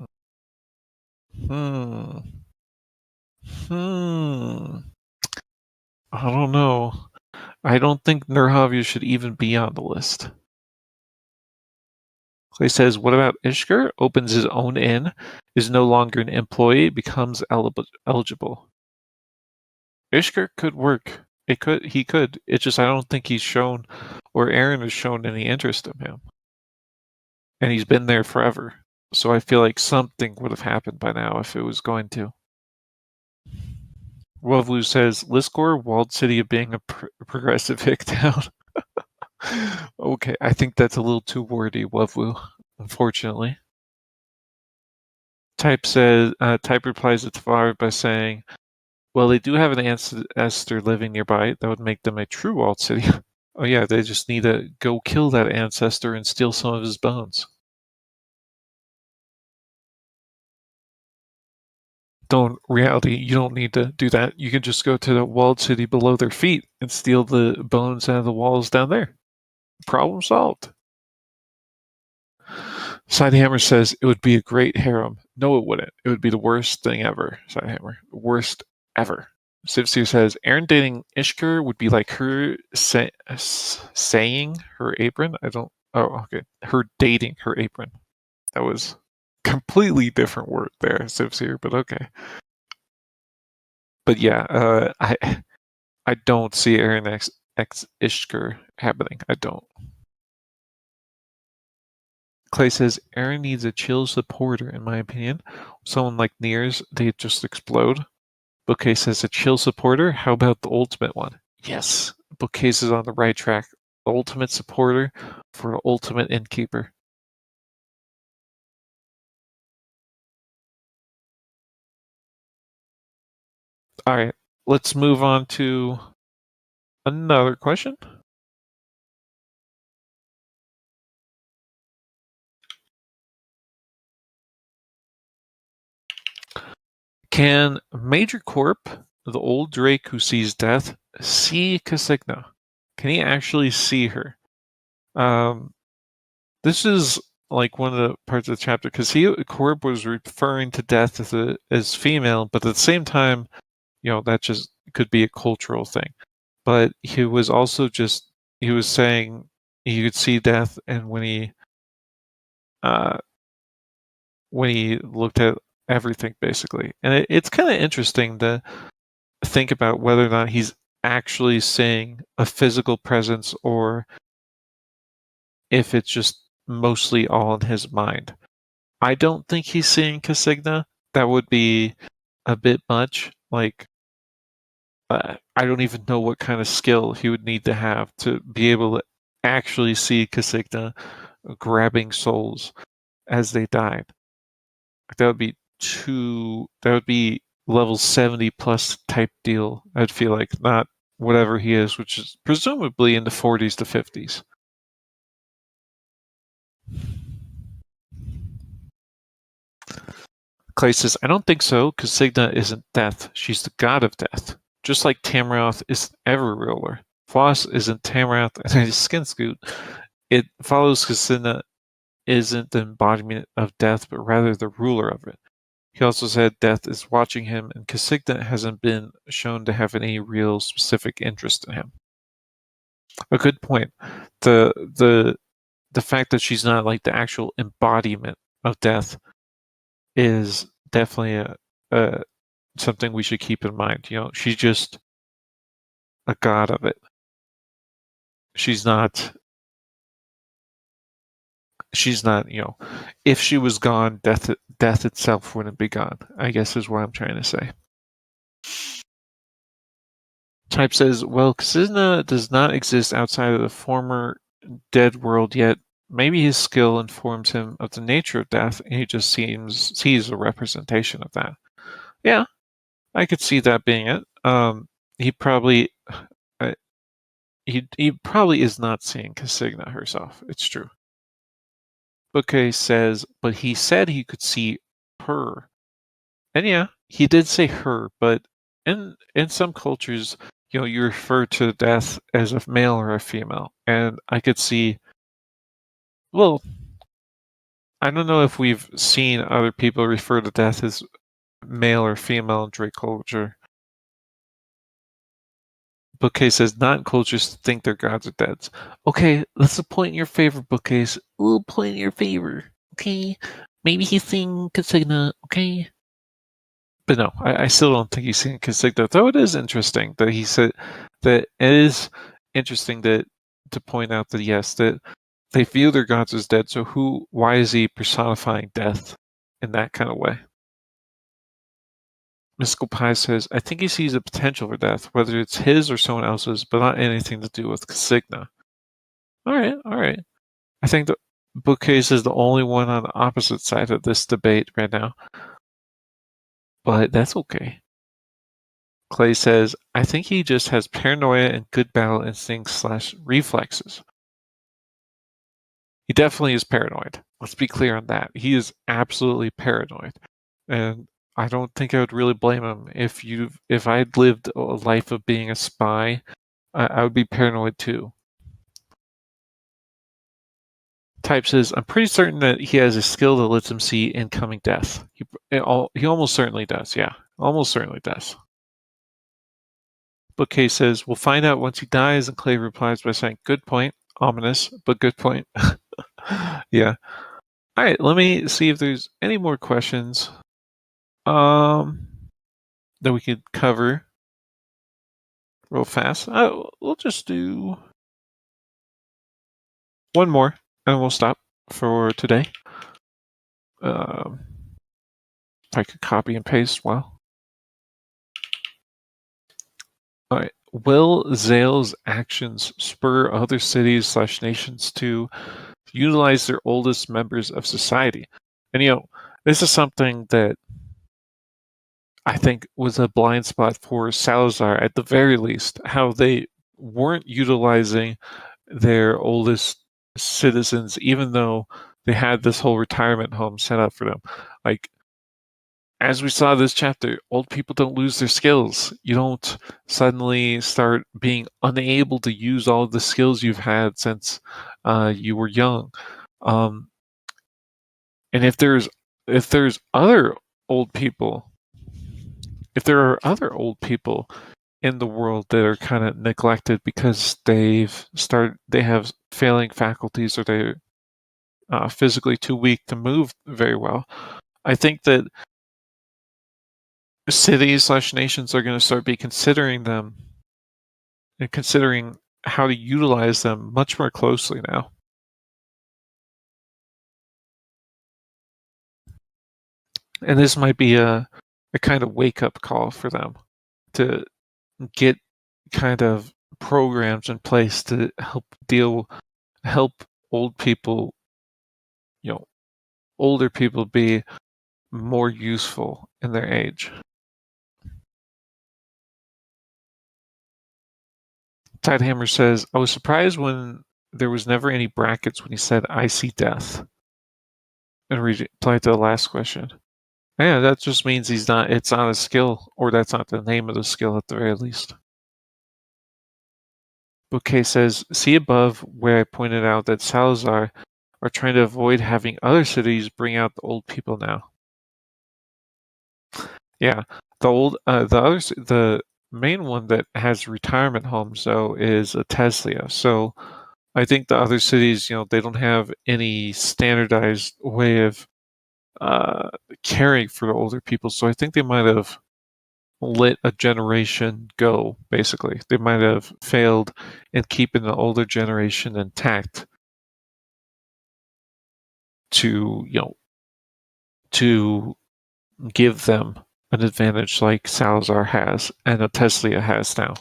I don't know. I don't think Nerhavia should even be on the list. Clay says, what about Ishkur? Opens his own inn, is no longer an employee, becomes eligible. Ishkur could work. He could. It's just I don't think he's shown, or Aaron has shown any interest in him. And he's been there forever. So I feel like something would have happened by now if it was going to. Wovlu says, Liskor, walled city of being a progressive hick town. Okay, I think that's a little too wordy, Wovlu, unfortunately. Type replies to Zevara by saying, well, they do have an ancestor living nearby. That would make them a true walled city. Oh yeah, they just need to go kill that ancestor and steal some of his bones. Reality, you don't need to do that. You can just go to the walled city below their feet and steal the bones out of the walls down there. Problem solved. Sidehammer says it would be a great harem. No, it wouldn't. It would be the worst thing ever. Sidehammer, worst ever. Sivseer says Aaron dating Ishkur would be like her saying her apron. Oh, okay. Her dating her apron. That was completely different word there, Sivseer, but okay. But yeah, I don't see Aaron X Ishkur happening. I don't. Clay says Aaron needs a chill supporter, in my opinion. Someone like Niers, they just explode. Bookcase says a chill supporter. How about the ultimate one? Yes, Bookcase is on the right track. The ultimate supporter for the ultimate innkeeper. All right, let's move on to another question. Can Major Corp, the old Drake who sees death, see Casigna? Can he actually see her? This is like one of the parts of the chapter because Corp was referring to death as female, but at the same time, that just could be a cultural thing. But he was also he was saying he could see death, and when he looked at everything basically, and it's kind of interesting to think about whether or not he's actually seeing a physical presence or if it's just mostly all in his mind. I don't think he's seeing Casigna. That would be a bit much. Like, I don't even know what kind of skill he would need to have to be able to actually see Casigna grabbing souls as they died. That would be level 70 plus type deal, I'd feel like, not whatever he is, which is presumably in the 40s to 50s. Clay says, I don't think so, because Signa isn't death. She's the god of death. Just like Tamrath isn't ever ruler. Floss isn't Tamrath and his skin scoot. It follows Casigna isn't the embodiment of death, but rather the ruler of it. He also said death is watching him, and Casigna hasn't been shown to have any real specific interest in him. A good point. The fact that she's not like the actual embodiment of death is definitely something we should keep in mind. She's just a god of it. She's not she's not, if she was gone, death itself wouldn't be gone, I guess is what I'm trying to say. Type says, well, Casigna does not exist outside of the former dead world yet. Maybe his skill informs him of the nature of death, and he just sees a representation of that. Yeah, I could see that being it. He probably he probably is not seeing Casigna herself. It's true. Bookcase says, but he said he could see her. And yeah, he did say her, but in some cultures, you refer to death as a male or a female. And I could see, well, I don't know if we've seen other people refer to death as male or female in Drake culture. Bookcase says, not in cultures think their gods are dead. Okay, that's a point in your favor, Bookcase. A little point in your favor. Okay? Maybe he's seeing Casigna, okay? But no, I still don't think he's seeing Casigna. Though it is interesting that he said that it is interesting that to point out that yes, that they view their gods as dead. So why is he personifying death in that kind of way? Mystical Pie says, I think he sees a potential for death, whether it's his or someone else's, but not anything to do with Casigna. All right. I think the Bookcase is the only one on the opposite side of this debate right now. But that's okay. Clay says, I think he just has paranoia and good battle instincts / reflexes. He definitely is paranoid. Let's be clear on that. He is absolutely paranoid. And I don't think I would really blame him. If I'd lived a life of being a spy, I would be paranoid too. Type says, I'm pretty certain that he has a skill that lets him see incoming death. He almost certainly does, yeah. Almost certainly does. Bookcase says, we'll find out once he dies, and Clay replies by saying, good point. Ominous, but good point. Yeah. All right, let me see if there's any more questions that we could cover real fast. We'll just do one more, and we'll stop for today. If I could copy and paste, well. All right. Will Zail's actions spur other cities / nations to utilize their oldest members of society? And this is something that I think was a blind spot for Salazar at the very least, how they weren't utilizing their oldest citizens, even though they had this whole retirement home set up for them. Like, as we saw this chapter, old people don't lose their skills. You don't suddenly start being unable to use all the skills you've had since you were young. And if there's other old people, if there are other old people in the world that are kind of neglected because they have failing faculties or they're physically too weak to move very well, I think that cities / nations are going to start be considering them and considering how to utilize them much more closely now. And this might be a kind of wake-up call for them to get kind of programs in place to help old people, older people be more useful in their age. Tidehammer says, I was surprised when there was never any brackets when he said, I see death. And reply to the last question. Yeah, that just means it's not a skill, or that's not the name of the skill at the very least. Bouquet says, see above where I pointed out that Salazar are trying to avoid having other cities bring out the old people now. Yeah, the main one that has retirement homes though is a Tesla. So I think the other cities, they don't have any standardized way of caring for the older people. So I think they might have let a generation go, basically. They might have failed in keeping the older generation intact. to to give them an advantage like Salazar has and a Teslia has now.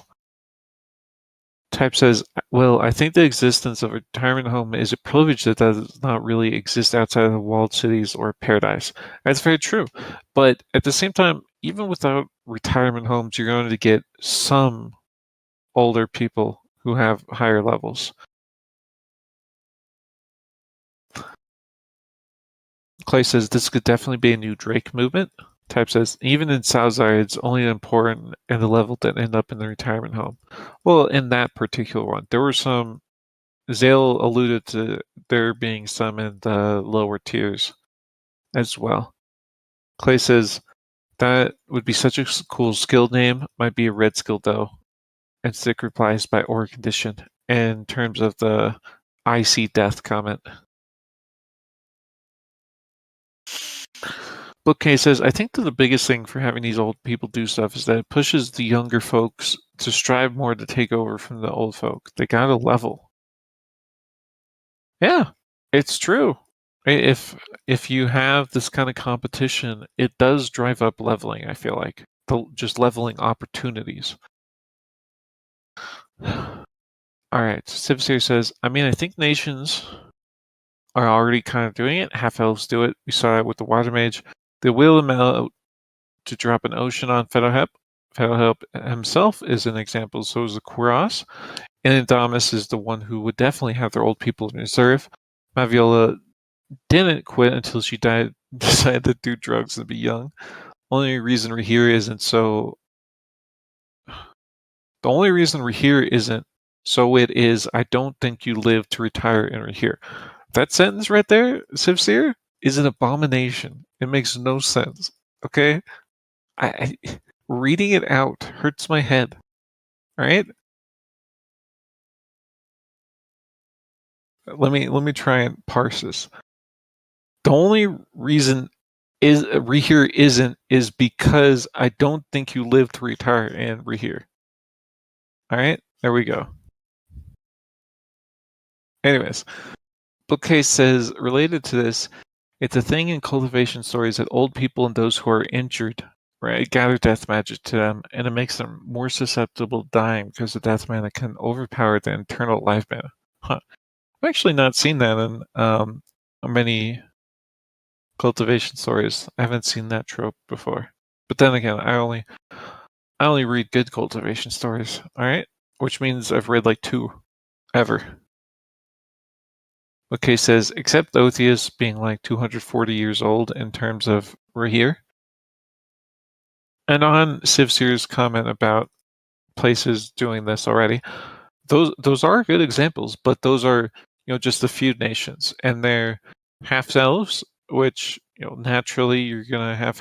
Type says, well, I think the existence of a retirement home is a privilege that does not really exist outside of the walled cities or paradise. That's very true. But at the same time, even without retirement homes, you're going to get some older people who have higher levels. Clay says, this could definitely be a new Drake movement. Type says, even in Salazar, it's only important at the level that end up in the retirement home. Well, in that particular one, there were some. Zail alluded to there being some in the lower tiers as well. Clay says, that would be such a cool skill name. Might be a red skill though. And Stick replies by or condition in terms of the I see death comment. Bookcase says, I think that the biggest thing for having these old people do stuff is that it pushes the younger folks to strive more to take over from the old folk. They gotta level. Yeah, it's true. If you have this kind of competition, it does drive up leveling, I feel like. Just leveling opportunities. Alright, Civseer says, I mean, I think nations are already kind of doing it. Half-elves do it. We saw it with the Water Mage. They wheel them out to drop an ocean on Fedorhep. Fedorhep himself is an example, so is the Kuras. And Adamus is the one who would definitely have their old people in reserve. Maviola didn't quit until she decided to do drugs and be young. Only reason Rahir isn't so... The only reason Rahir isn't so it is I don't think you live to retire in Rahir. That sentence right there, Civseer, is an abomination. It makes no sense. Okay? I reading it out hurts my head. Alright? Let me try and parse this. The only reason is Rahir isn't is because I don't think you live to retire in Rahir. Alright? There we go. Anyways, Bookcase says, related to this, it's a thing in cultivation stories that old people and those who are injured, right, gather death magic to them, and it makes them more susceptible to dying because the death mana can overpower the internal life mana. Huh. I've actually not seen that in many cultivation stories. I haven't seen that trope before. But then again, I only read good cultivation stories, alright? Which means I've read like 2 ever. Okay, says, except Otheus being like 240 years old in terms of Rahir. And on Civseer's comment about places doing this already, those are good examples, but those are, just a few nations. And they're half-elves, which, naturally you're going to have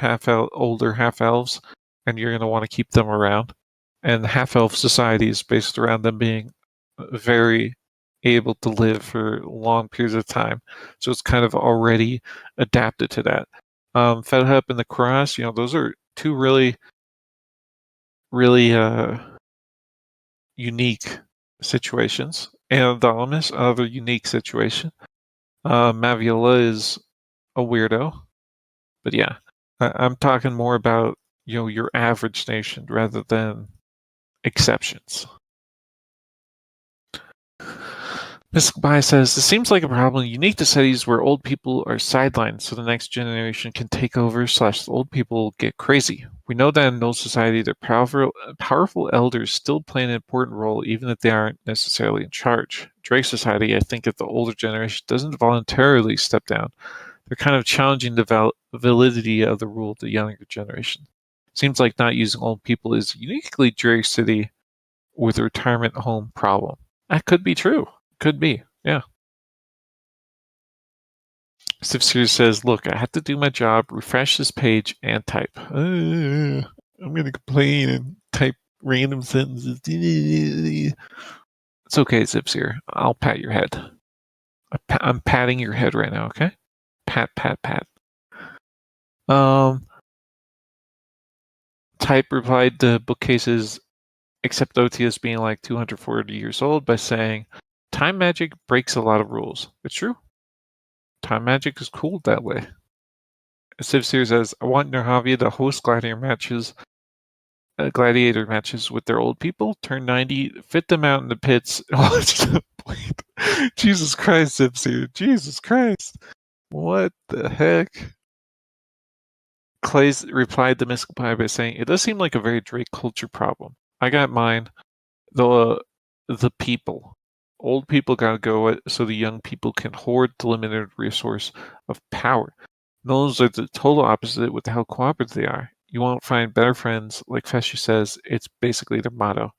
older half-elves, and you're going to want to keep them around. And half-elf society is based around them being very able to live for long periods of time. So it's kind of already adapted to that. Fedhub and the Cross, those are 2 really, really unique situations. And Dalamis, another unique situation. Maviola is a weirdo. But yeah, I'm talking more about, your average nation rather than exceptions. Mystic Bai says, this seems like a problem unique to cities where old people are sidelined so the next generation can take over / the old people get crazy. We know that in no society their powerful elders still play an important role even if they aren't necessarily in charge. Drake society, I think if the older generation doesn't voluntarily step down, they're kind of challenging the validity of the rule of the younger generation. Seems like not using old people is uniquely Drake City with a retirement home problem. That could be true. Could be, yeah. Civseer says, look, I have to do my job, refresh this page, and type. I'm going to complain and type random sentences. It's okay, Civseer. I'll pat your head. I'm patting your head right now, okay? Pat, pat, pat. Type replied to bookcases, except Otius being like 240 years old, by saying, time magic breaks a lot of rules. It's true. time magic is cool that way. Sivsir says, I want Nerhavia to host gladiator matches with their old people, turn 90, fit them out in the pits, and watch them bleed. Jesus Christ, Sivsir. Jesus Christ. What the heck? Clays replied to Mystical Pie by saying, it does seem like a very Drake culture problem. I got mine. The people. Old people gotta go so the young people can hoard the limited resource of power. Those are the total opposite with how cooperative they are. You won't find better friends, like Fesci says, it's basically their motto.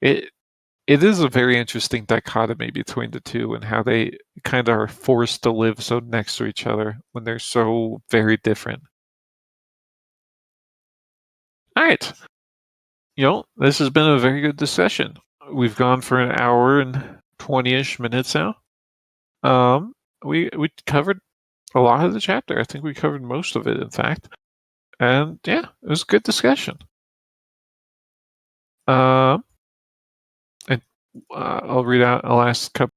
It is a very interesting dichotomy between the two and how they kind of are forced to live so next to each other when they're so very different. Alright. This has been a very good discussion. We've gone for an hour and 20-ish minutes now. We covered a lot of the chapter. I think we covered most of it, in fact. And yeah, it was a good discussion. And I'll read out the last couple